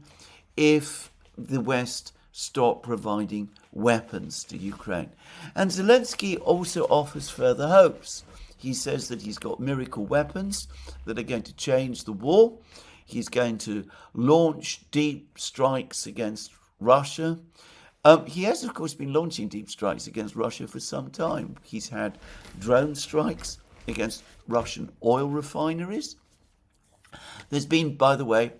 if the West stopped providing weapons to Ukraine. And Zelensky also offers further hopes. He says that he's got miracle weapons that are going to change the war. He's going to launch deep strikes against Russia. He has, of course, been launching deep strikes against Russia for some time. He's had drone strikes against Russian oil refineries. There's been, by the way,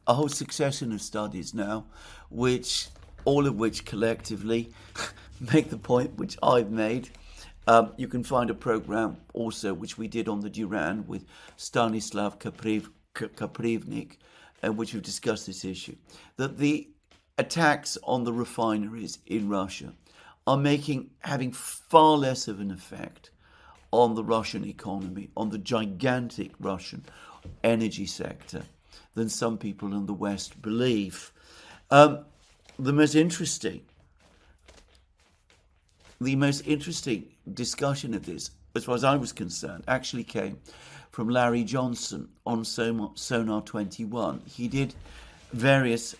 a whole succession of studies now, all of which collectively make the point which I've made. You can find a program also which we did on the Duran with Stanislav Kaprivnik, which we've discussed this issue, that the attacks on the refineries in Russia are having far less of an effect on the Russian economy, on the gigantic Russian energy sector, than some people in the West believe. The most interesting discussion of this, as far as I was concerned, actually came from Larry Johnson on Sonar 21. He did various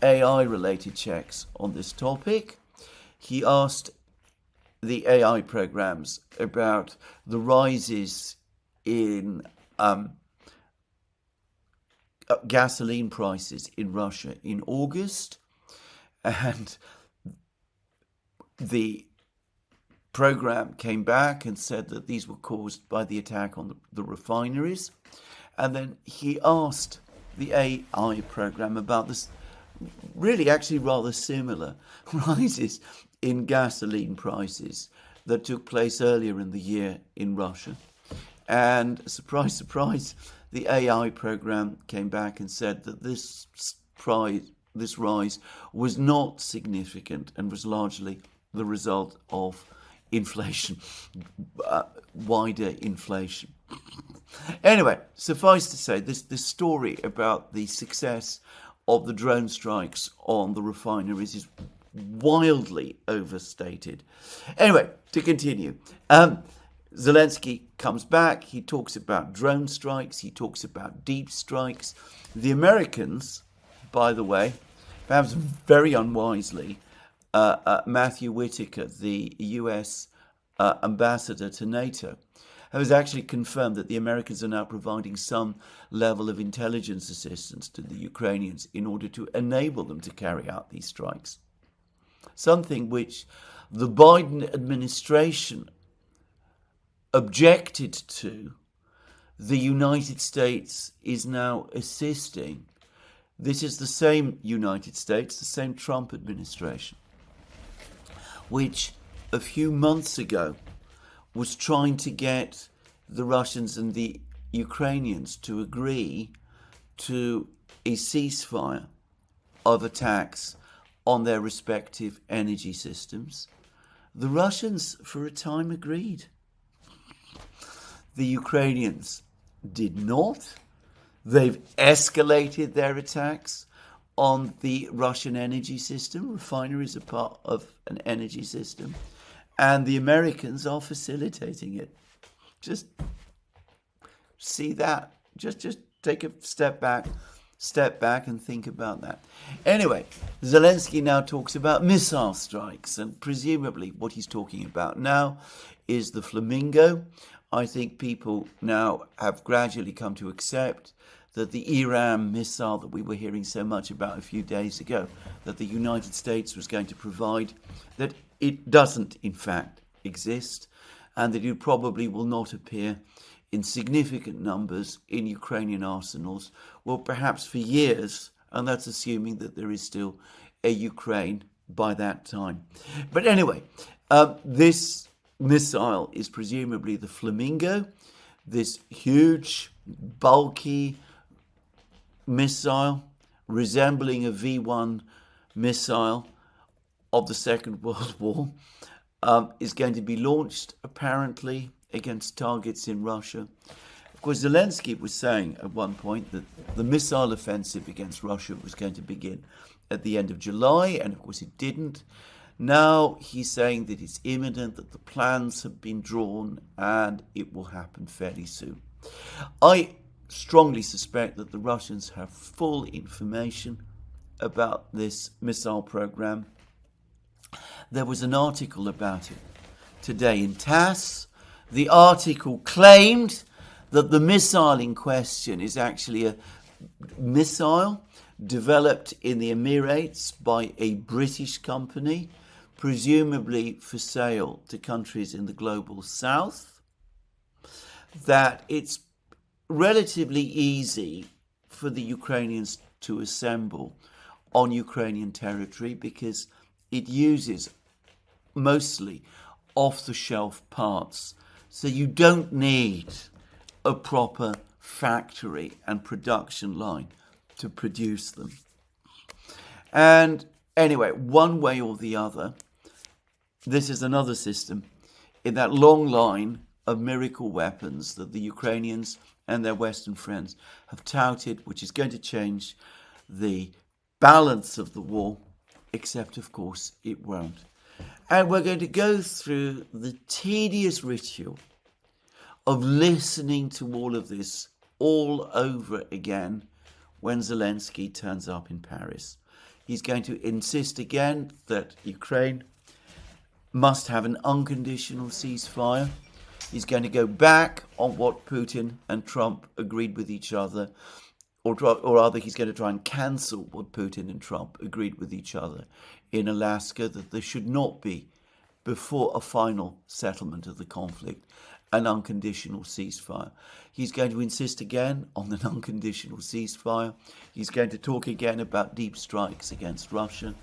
AI-related checks on this topic. He asked the AI programs about the rises in gasoline prices in Russia in August, and the program came back and said that these were caused by the attack on the refineries. And then he asked the AI program about this really actually rather similar rises in gasoline prices that took place earlier in the year in Russia. And surprise, surprise, the AI program came back and said that this rise was not significant and was largely the result of inflation, wider inflation. Anyway, suffice to say, this story about the success of the drone strikes on the refineries is wildly overstated. Anyway, to continue, Zelensky comes back. He talks about drone strikes. He talks about deep strikes. The Americans, by the way, perhaps very unwisely, Matthew Whitaker, the US ambassador to NATO, has actually confirmed that the Americans are now providing some level of intelligence assistance to the Ukrainians in order to enable them to carry out these strikes. Something which the Biden administration objected to, the United States is now assisting this is the same United States, the same Trump administration, which a few months ago was trying to get the Russians and the Ukrainians to agree to a ceasefire of attacks on their respective energy systems. The Russians, for a time, agreed. The Ukrainians did not. They've escalated their attacks on the Russian energy system. Refineries are part of an energy system. And the Americans are facilitating it. Just see that. Just take a step back and think about that. Anyway, Zelensky now talks about missile strikes, and presumably what he's talking about now is the Flamingo. I think people now have gradually come to accept that the Iran missile that we were hearing so much about a few days ago, that the United States was going to provide, that it doesn't in fact exist, and that it probably will not appear in significant numbers in Ukrainian arsenals, well, perhaps for years, and that's assuming that there is still a Ukraine by that time. But anyway, this missile is presumably the Flamingo, this huge, bulky missile resembling a V1 missile of the Second World War, is going to be launched apparently against targets in Russia. Of course, Zelensky was saying at one point that the missile offensive against Russia was going to begin at the end of July, and of course it didn't. Now he's saying that it's imminent, that the plans have been drawn, and it will happen fairly soon. I strongly suspect that the Russians have full information about this missile program. There was an article about it today in TASS. The article claimed that the missile in question is actually a missile developed in the Emirates by a British company, presumably for sale to countries in the global south, that it's relatively easy for the Ukrainians to assemble on Ukrainian territory because it uses mostly off-the-shelf parts. So you don't need a proper factory and production line to produce them. And anyway, one way or the other, this is another system in that long line of miracle weapons that the Ukrainians and their Western friends have touted, which is going to change the balance of the war, except, of course, it won't. And we're going to go through the tedious ritual of listening to all of this all over again when Zelensky turns up in Paris. He's going to insist again that Ukraine must have an unconditional ceasefire. He's going to go back on what Putin and Trump agreed with each other, or rather he's going to try and cancel what Putin and Trump agreed with each other in Alaska, that there should not be, before a final settlement of the conflict, an unconditional ceasefire. He's going to insist again on an unconditional ceasefire. He's going to talk again about deep strikes against Russia.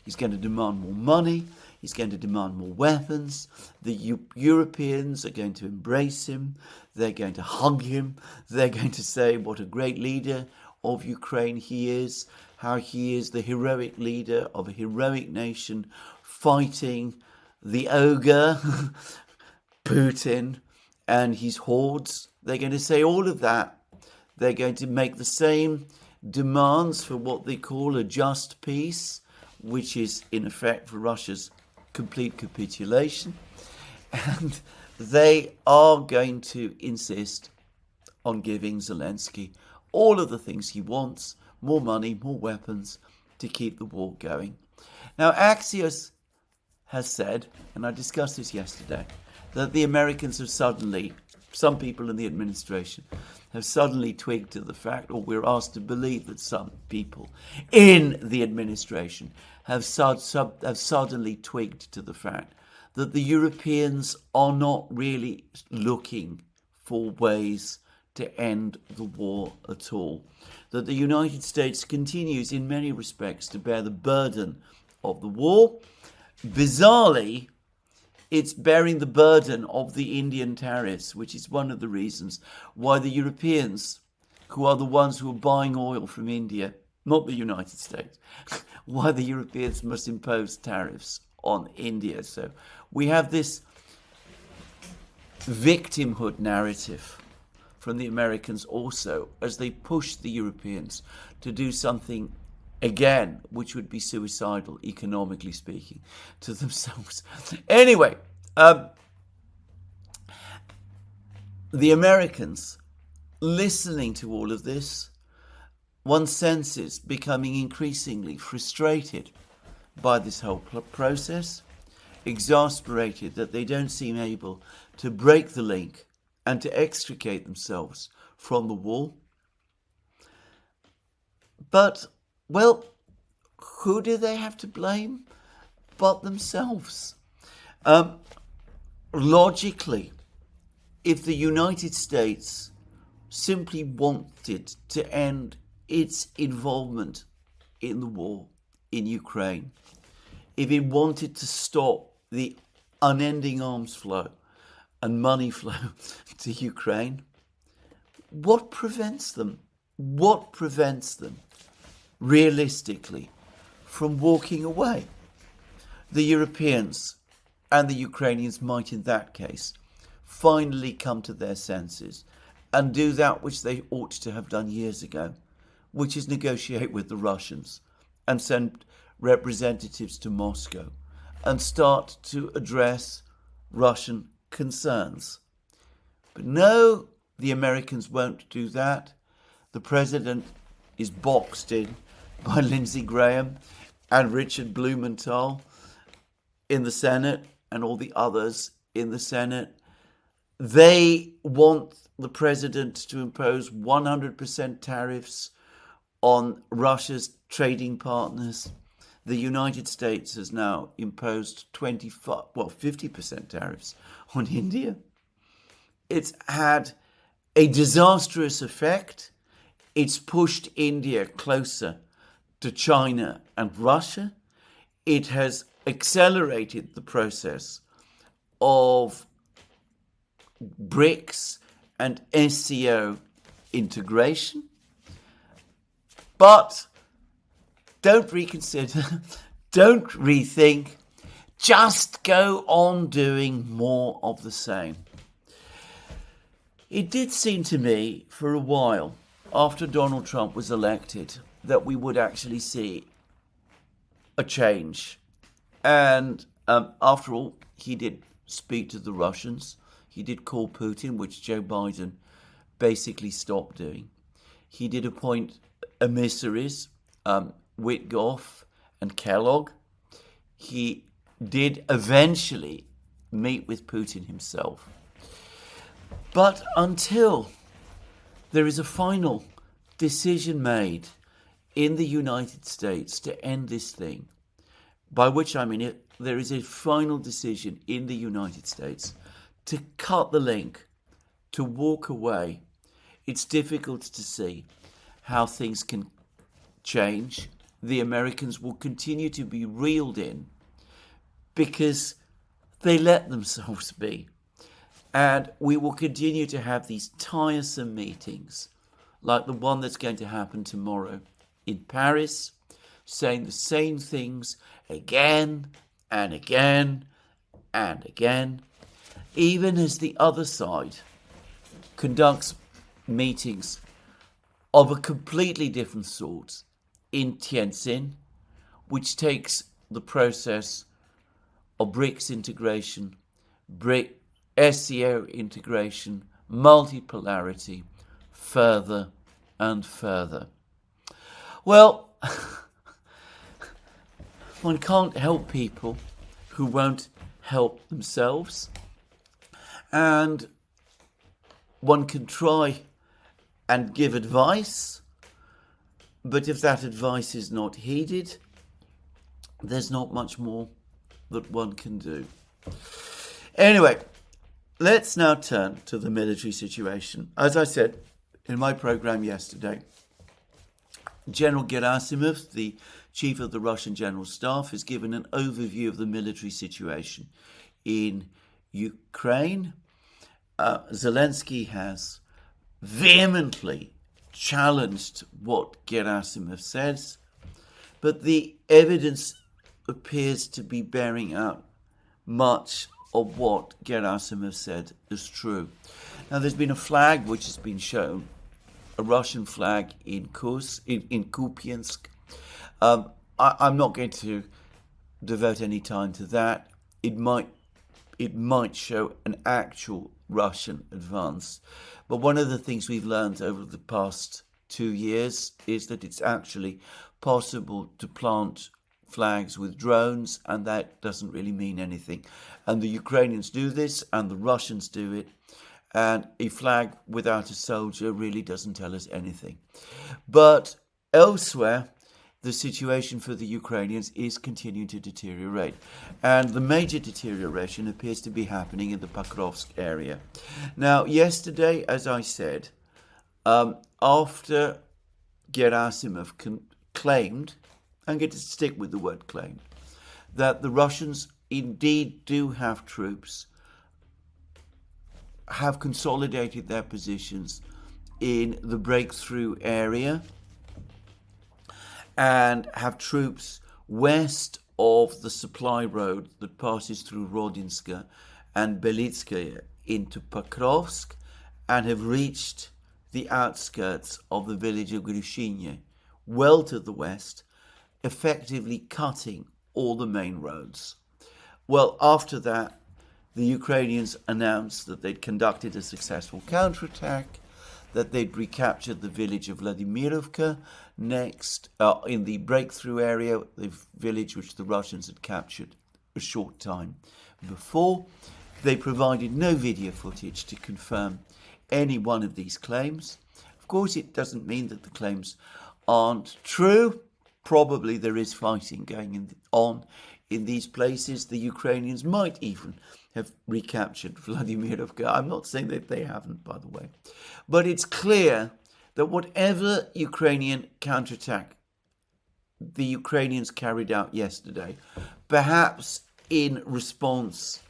He's going to demand more money. He's going to demand more weapons. The Europeans are going to embrace him. They're going to hug him. They're going to say what a great leader of Ukraine he is, how he is the heroic leader of a heroic nation fighting the ogre, Putin, and his hordes. They're going to say all of that. They're going to make the same demands for what they call a just peace, which is in effect for Russia's complete capitulation. And they are going to insist on giving Zelensky all of the things he wants, more money, more weapons, to keep the war going. Now, Axios has said, and I discussed this yesterday, that the Americans have suddenly, some people in the administration, have suddenly twigged to the fact, or we're asked to believe that some people in the administration have suddenly twigged to the fact that the Europeans are not really looking for ways to end the war at all. That the United States continues in many respects to bear the burden of the war. Bizarrely, it's bearing the burden of the Indian tariffs, which is one of the reasons why the Europeans, who are the ones who are buying oil from India, not the United States, why the Europeans must impose tariffs on India. So we have this victimhood narrative from the Americans also, as they push the Europeans to do something again, which would be suicidal, economically speaking, to themselves. Anyway, the Americans, listening to all of this, one senses becoming increasingly frustrated by this whole process, exasperated that they don't seem able to break the link and to extricate themselves from the war. But, well, who do they have to blame but themselves? Logically, if the United States simply wanted to end its involvement in the war in Ukraine, if it wanted to stop the unending arms flow and money flow to Ukraine, what prevents them? What prevents them, realistically, from walking away? The Europeans and the Ukrainians might, in that case, finally come to their senses and do that which they ought to have done years ago, which is negotiate with the Russians and send representatives to Moscow and start to address Russian concerns. But no, the Americans won't do that. The president is boxed in by Lindsey Graham and Richard Blumenthal in the Senate and all the others in the Senate. They want the president to impose 100% tariffs on Russia's trading partners. The United States has now imposed 50% tariffs on India. It's had a disastrous effect. It's pushed India closer to China and Russia. It has accelerated the process of BRICS and SCO integration. But don't reconsider, don't rethink, just go on doing more of the same. It did seem to me for a while, after Donald Trump was elected, that we would actually see a change. And after all, he did speak to the Russians. He did call Putin, which Joe Biden basically stopped doing. He did appoint emissaries, Witkoff and Kellogg. He did eventually meet with Putin himself. But until there is a final decision made in the United States to end this thing, by which I mean there is a final decision in the United States to cut the link, to walk away, it's difficult to see how things can change. The Americans will continue to be reeled in because they let themselves be. And we will continue to have these tiresome meetings, like the one that's going to happen tomorrow in Paris, saying the same things again and again and again, even as the other side conducts meetings of a completely different sort in Tianjin, which takes the process of BRICS integration, SCO integration, multipolarity, further and further. Well, one can't help people who won't help themselves, and one can try and give advice, but if that advice is not heeded, there's not much more that one can do. Anyway, Let's now turn to the military situation. As I said in my program yesterday, General Gerasimov, the chief of the Russian General Staff, has given an overview of the military situation in Ukraine. Zelensky has vehemently challenged what Gerasimov says, but the evidence appears to be bearing out much of what Gerasimov said is true. Now, there's been a flag which has been shown, a Russian flag in Kupiansk. I'm not going to devote any time to that. It might show an actual Russian advance. But one of the things we've learned over the past 2 years is that it's actually possible to plant flags with drones, and that doesn't really mean anything. And the Ukrainians do this, and the Russians do it. And a flag without a soldier really doesn't tell us anything. But elsewhere, the situation for the Ukrainians is continuing to deteriorate. And the major deterioration appears to be happening in the Pakovsk area. Now, yesterday, as I said, after Gerasimov claimed, I'm going to stick with the word claimed, that the Russians indeed do have troops, have consolidated their positions in the breakthrough area, and have troops west of the supply road that passes through Rodinska and Belitskaya into Pakovsk, and have reached the outskirts of the village of Grushinya, well to the west, effectively cutting all the main roads. Well, after that, the Ukrainians announced that they'd conducted a successful counterattack, that they'd recaptured the village of Vladimirovka next in the breakthrough area, the village which the Russians had captured a short time before. They provided no video footage to confirm any one of these claims. Of course, it doesn't mean that the claims aren't true. Probably there is fighting going on in these places. The Ukrainians might even have recaptured Vladimirovka. I'm not saying that they haven't, by the way. But it's clear that whatever Ukrainian counterattack the Ukrainians carried out yesterday, perhaps in response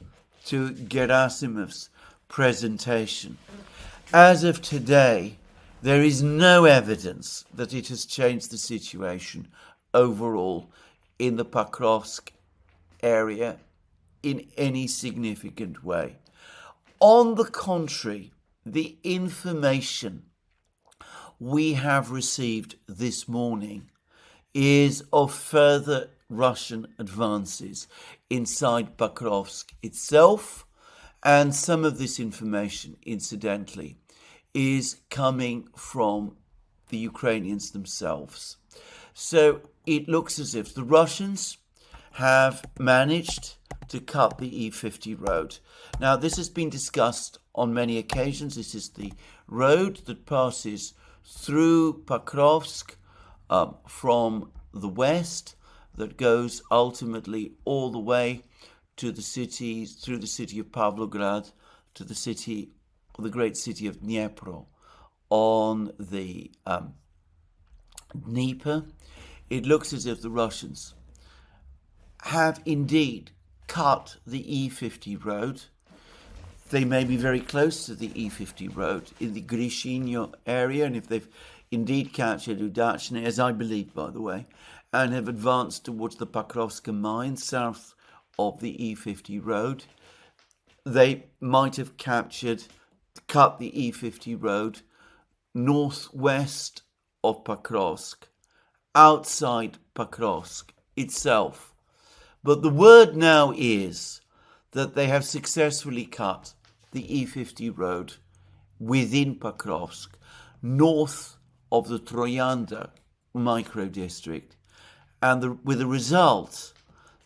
to Gerasimov's presentation, as of today, there is no evidence that it has changed the situation overall in the Pakovsk area in any significant way. On the contrary, the information we have received this morning is of further Russian advances inside Pakovsk itself, and some of this information, incidentally, is coming from the Ukrainians themselves. So it looks as if the Russians have managed to cut the E50 road. Now, this has been discussed on many occasions. This is the road that passes through Pakovsk from the west, that goes ultimately all the way to the city, through the city of Pavlograd, to the great city of Dnipro on the Dnieper. It looks as if the Russians have indeed cut the E50 road. They may be very close to the E50 road in the Grushinya area, and if they've indeed captured Udachne, as I believe, by the way, and have advanced towards the Pakrovska mine south of the E50 road, they might have cut the E50 road northwest of Pakrovsk, outside Pakrovsk itself. But the word now is that they have successfully cut the E50 road within Pakrovsk, north of the Troyanda micro-district, and with the result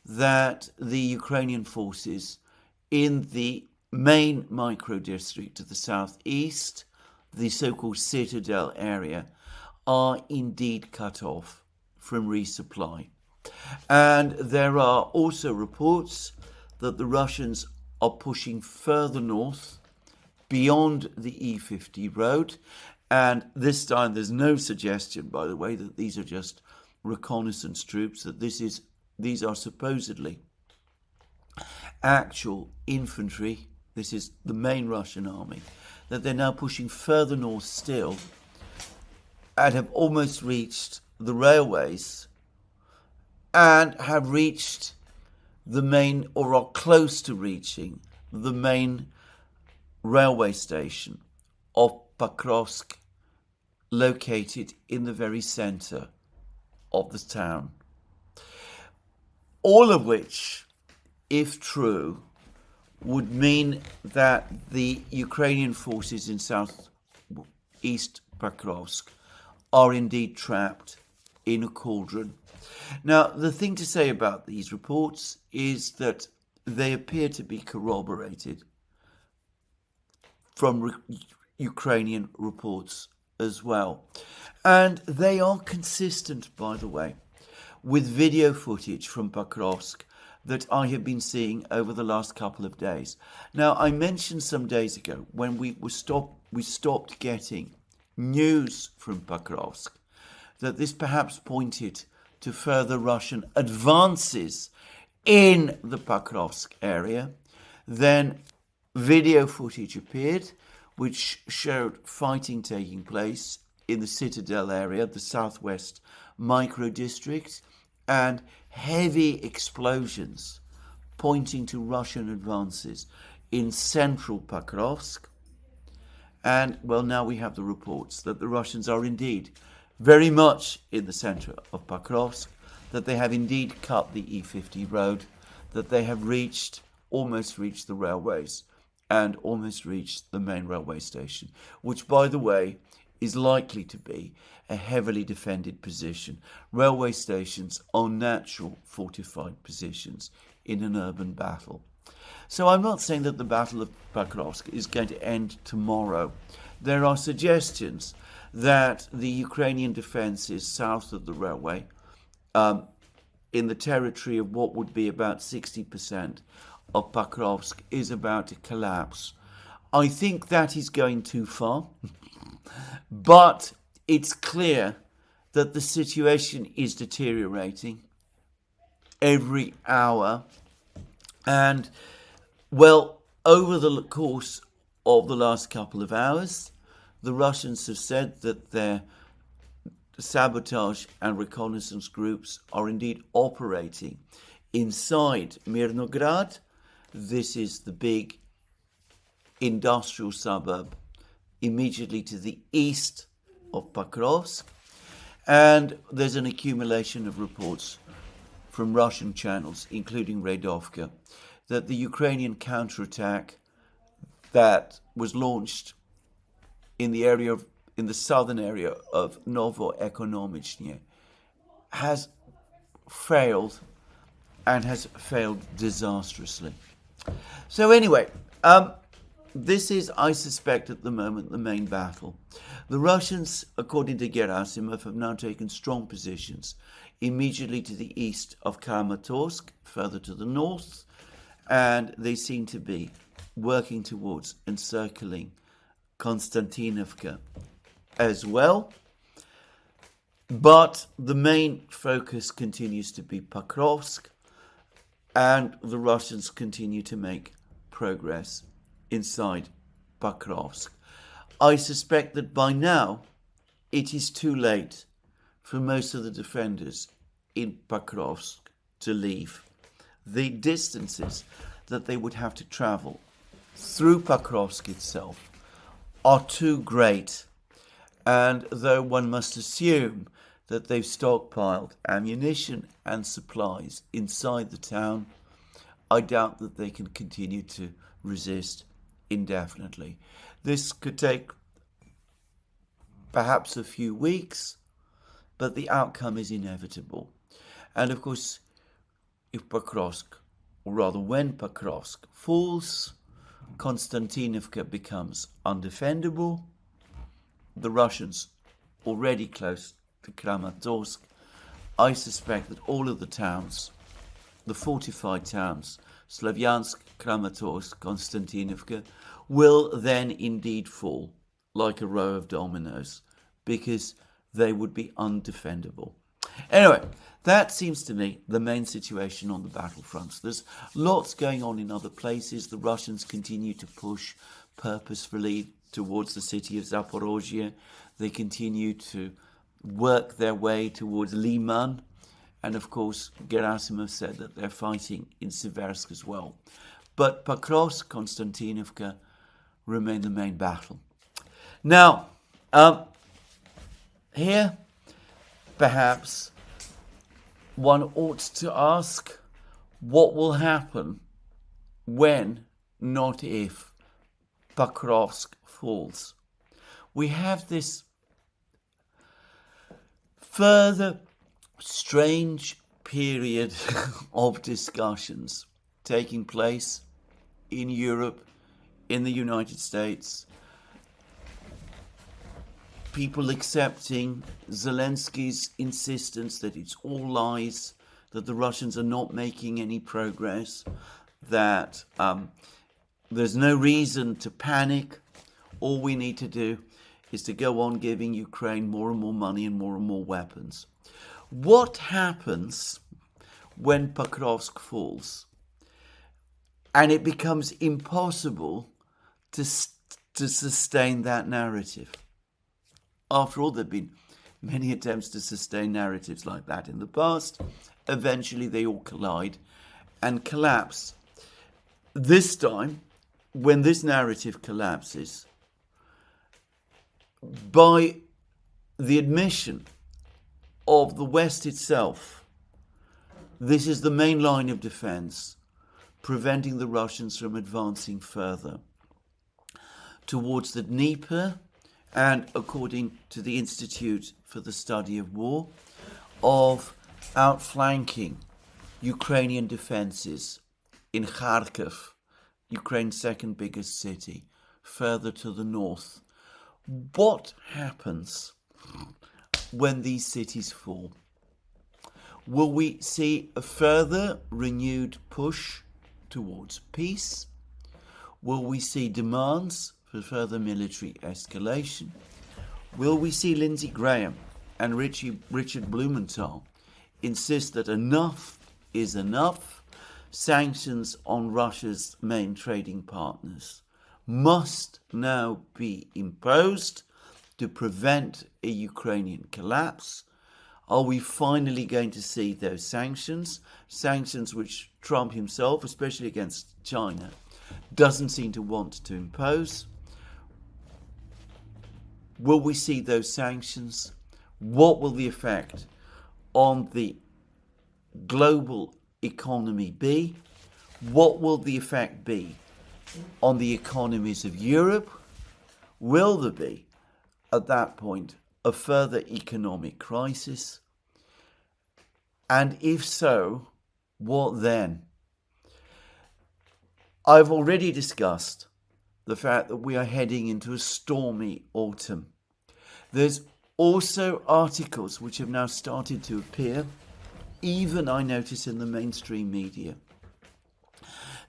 that the Ukrainian forces in the main micro-district to the southeast, the so-called citadel area, are indeed cut off from resupply. And there are also reports that the Russians are pushing further north beyond the E50 road. And this time there's no suggestion, by the way, that these are just reconnaissance troops, that these are supposedly actual infantry. This is the main Russian army, that they're now pushing further north still and have almost reached the railways and have reached the main, or are close to reaching, the main railway station of Pakovsk, located in the very centre of the town. All of which, if true, would mean that the Ukrainian forces in southeast Pakovsk are indeed trapped in a cauldron. Now, the thing to say about these reports is that they appear to be corroborated from Ukrainian reports as well. And they are consistent, by the way, with video footage from Pakovsk that I have been seeing over the last couple of days. Now, I mentioned some days ago when we stopped getting news from Pakovsk that this perhaps pointed to further Russian advances in the Pakovsk area. Then video footage appeared which showed fighting taking place in the Citadel area, the southwest micro-district, and heavy explosions pointing to Russian advances in central Pakovsk. And, well, now we have the reports that the Russians are indeed very much in the centre of Pakovsk, that they have indeed cut the E50 road, that they have almost reached the railways and almost reached the main railway station, which, by the way, is likely to be a heavily defended position. Railway stations are natural fortified positions in an urban battle. So I'm not saying that the Battle of Pakovsk is going to end tomorrow. There are suggestions that the Ukrainian defences south of the railway, in the territory of what would be about 60% of Pakovsk, is about to collapse. I think that is going too far, but it's clear that the situation is deteriorating every hour. And, well, over the course of the last couple of hours, the Russians have said that their sabotage and reconnaissance groups are indeed operating inside Mirnograd. This is the big industrial suburb immediately to the east of Pakovsk. And there's an accumulation of reports from Russian channels, including Redovka, that the Ukrainian counterattack that was launched in the southern area of Novoekonomichny has failed, and has failed disastrously. So anyway, this is, I suspect, at the moment, the main battle. The Russians, according to Gerasimov, have now taken strong positions immediately to the east of Kramatorsk, further to the north, and they seem to be working towards encircling Konstantinovka as well. But the main focus continues to be Pakovsk, and the Russians continue to make progress inside Pakovsk. I suspect that by now it is too late for most of the defenders in Pakovsk to leave. The distances that they would have to travel through Pakovsk itself are too great, and though one must assume that they've stockpiled ammunition and supplies inside the town, I doubt that they can continue to resist indefinitely. This could take perhaps a few weeks, but the outcome is inevitable. And of course, if Pakovsk, or rather when Pakovsk falls, Konstantinovka becomes undefendable. The Russians already close to Kramatorsk. I suspect that all of the towns, the fortified towns Slavyansk, Kramatorsk, Konstantinovka, will then indeed fall like a row of dominoes because they would be undefendable. Anyway, that seems to me the main situation on the battlefronts. There's lots going on in other places. The Russians continue to push purposefully towards the city of Zaporozhye. They continue to work their way towards Liman. And of course, Gerasimov said that they're fighting in Siversk as well. But Pakrovsk, Konstantinovka remain the main battle. Now, here, perhaps, one ought to ask what will happen when, not if, Pakrovsk falls. We have this further strange period of discussions taking place in Europe, in the United States. People accepting Zelensky's insistence that it's all lies, that the Russians are not making any progress, that there's no reason to panic. All we need to do is to go on giving Ukraine more and more money and more weapons. What happens when Pakrovsk falls and it becomes impossible to sustain that narrative? After all, there have been many attempts to sustain narratives like that in the past. Eventually, they all collide and collapse. This time, when this narrative collapses, by the admission of the West itself, this is the main line of defense, preventing the Russians from advancing further towards the Dnieper, and according to the Institute for the Study of War, of outflanking Ukrainian defenses in Kharkiv, Ukraine's second biggest city, further to the north. What happens when these cities fall? Will we see a further renewed push towards peace? Will we see demands for further military escalation? Will we see Lindsey Graham and Richard Blumenthal insist that enough is enough? Sanctions on Russia's main trading partners must now be imposed to prevent a Ukrainian collapse. Are we finally going to see those sanctions? Sanctions which Trump himself, especially against China, doesn't seem to want to impose. Will we see those sanctions? What will the effect on the global economy be? What will the effect be on the economies of Europe? Will there be, at that point, a further economic crisis? And if so, what then? I've already discussed the fact that we are heading into a stormy autumn. There's also articles which have now started to appear, even I notice in the mainstream media,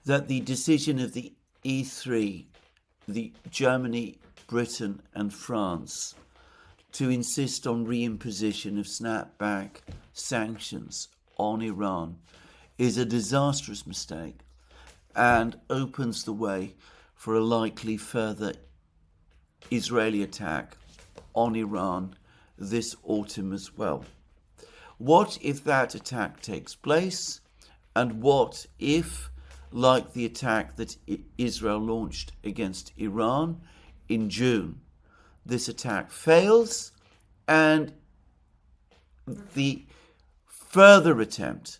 that the decision of the E3, the Germany, Britain and France, to insist on reimposition of snapback sanctions on Iran is a disastrous mistake and opens the way for a likely further Israeli attack on Iran this autumn as well. What if that attack takes place? And what if, like the attack that Israel launched against Iran in June, this attack fails and the further attempt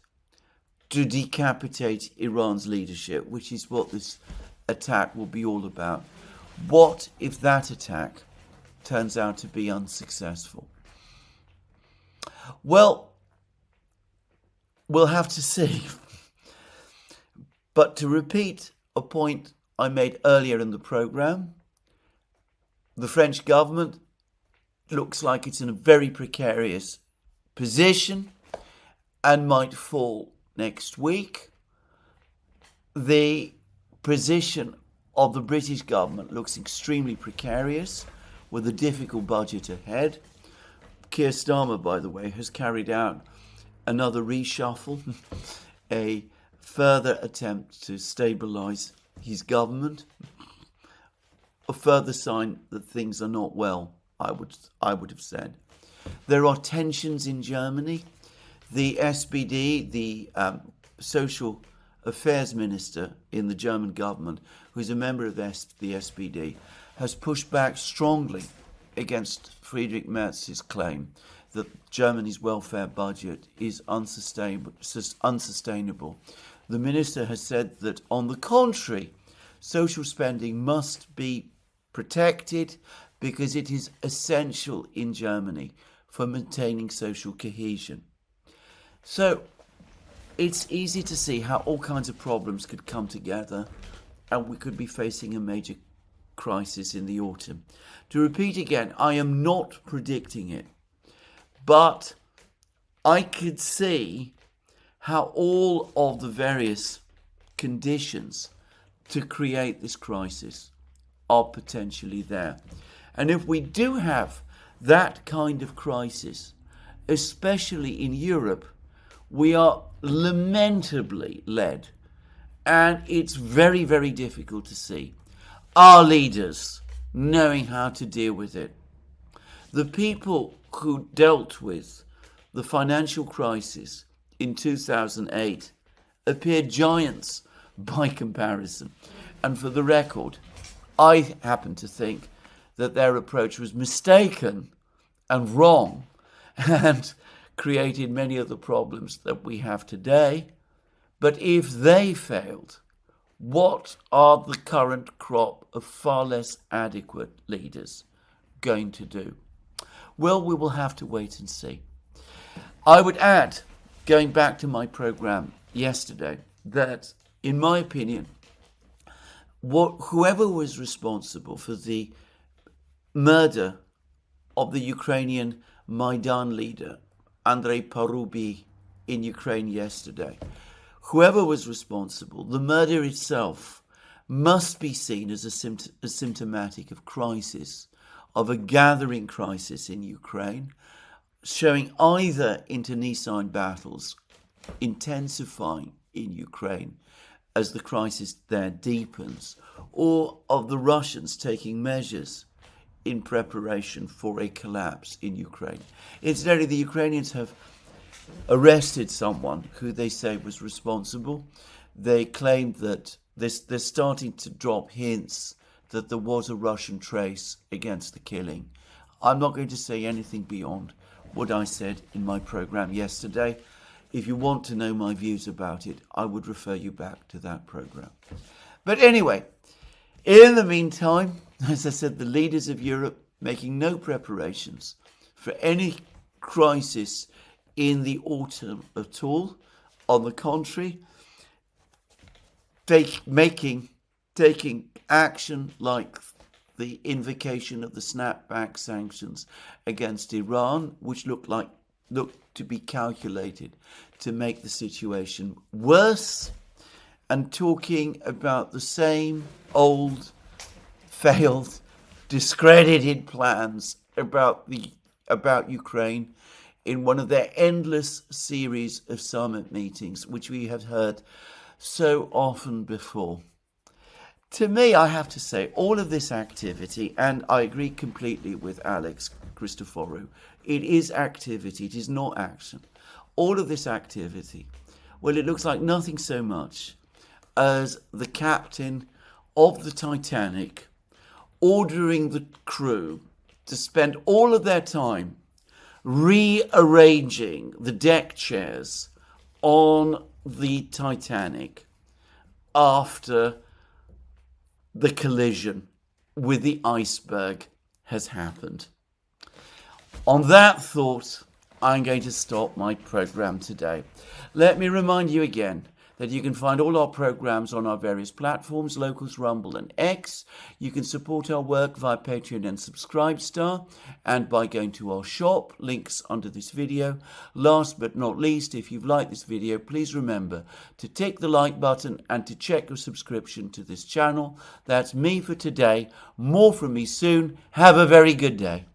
to decapitate Iran's leadership, which is what this attack will be all about? What if that attack turns out to be unsuccessful? Well, we'll have to see. But to repeat a point I made earlier in the program, the French government looks like it's in a very precarious position and might fall next week. the position of the British government looks extremely precarious, with a difficult budget ahead. Keir Starmer, by the way, has carried out another reshuffle, a further attempt to stabilise his government, a further sign that things are not well, I would have said. There are tensions in Germany. The SPD, the social affairs minister in the German government, who is a member of the SPD, has pushed back strongly against Friedrich Merz's claim that Germany's welfare budget is unsustainable. The minister has said that, on the contrary, social spending must be protected because it is essential in Germany for maintaining social cohesion. So it's easy to see how all kinds of problems could come together and we could be facing a major crisis in the autumn. To repeat again, I am not predicting it, but I could see how all of the various conditions to create this crisis are potentially there. And if we do have that kind of crisis, especially in Europe, we are lamentably led, and it's very, very difficult to see our leaders knowing how to deal with it. The people who dealt with the financial crisis in 2008 appeared giants by comparison. And for the record, I happen to think that their approach was mistaken and wrong and created many of the problems that we have today. But if they failed, what are the current crop of far less adequate leaders going to do? Well, we will have to wait and see. I would add, going back to my program yesterday, that in my opinion, whoever was responsible for the murder of the Ukrainian Maidan leader, Andrei Parubiy, in Ukraine yesterday, whoever was responsible, the murder itself must be seen as a symptomatic of crisis, of a gathering crisis in Ukraine, showing either internecine battles intensifying in Ukraine as the crisis there deepens, or of the Russians taking measures in preparation for a collapse in Ukraine. Incidentally, the Ukrainians have arrested someone who they say was responsible. They claimed that they're starting to drop hints that there was a Russian trace against the killing. I'm not going to say anything beyond what I said in my program yesterday. If you want to know my views about it, I would refer you back to that program. But anyway, in the meantime, as I said, the leaders of Europe making no preparations for any crisis in the autumn at all. On the contrary, taking action like the invocation of the snapback sanctions against Iran, which looked to be calculated to make the situation worse, and talking about the same old, failed, discredited plans about Ukraine in one of their endless series of summit meetings, which we have heard so often before. To me, I have to say, all of this activity, and I agree completely with Alex Christoforou, it is activity, it is not action. All of this activity, well, it looks like nothing so much as the captain of the Titanic ordering the crew to spend all of their time rearranging the deck chairs on the Titanic after the collision with the iceberg has happened. On that thought, I'm going to stop my program today. Let me remind you again that you can find all our programs on our various platforms, Locals, Rumble and X. You can support our work via Patreon and Subscribestar and by going to our shop, links under this video. Last but not least, if you've liked this video, please remember to tick the like button and to check your subscription to this channel. That's me for today. More from me soon. Have a very good day.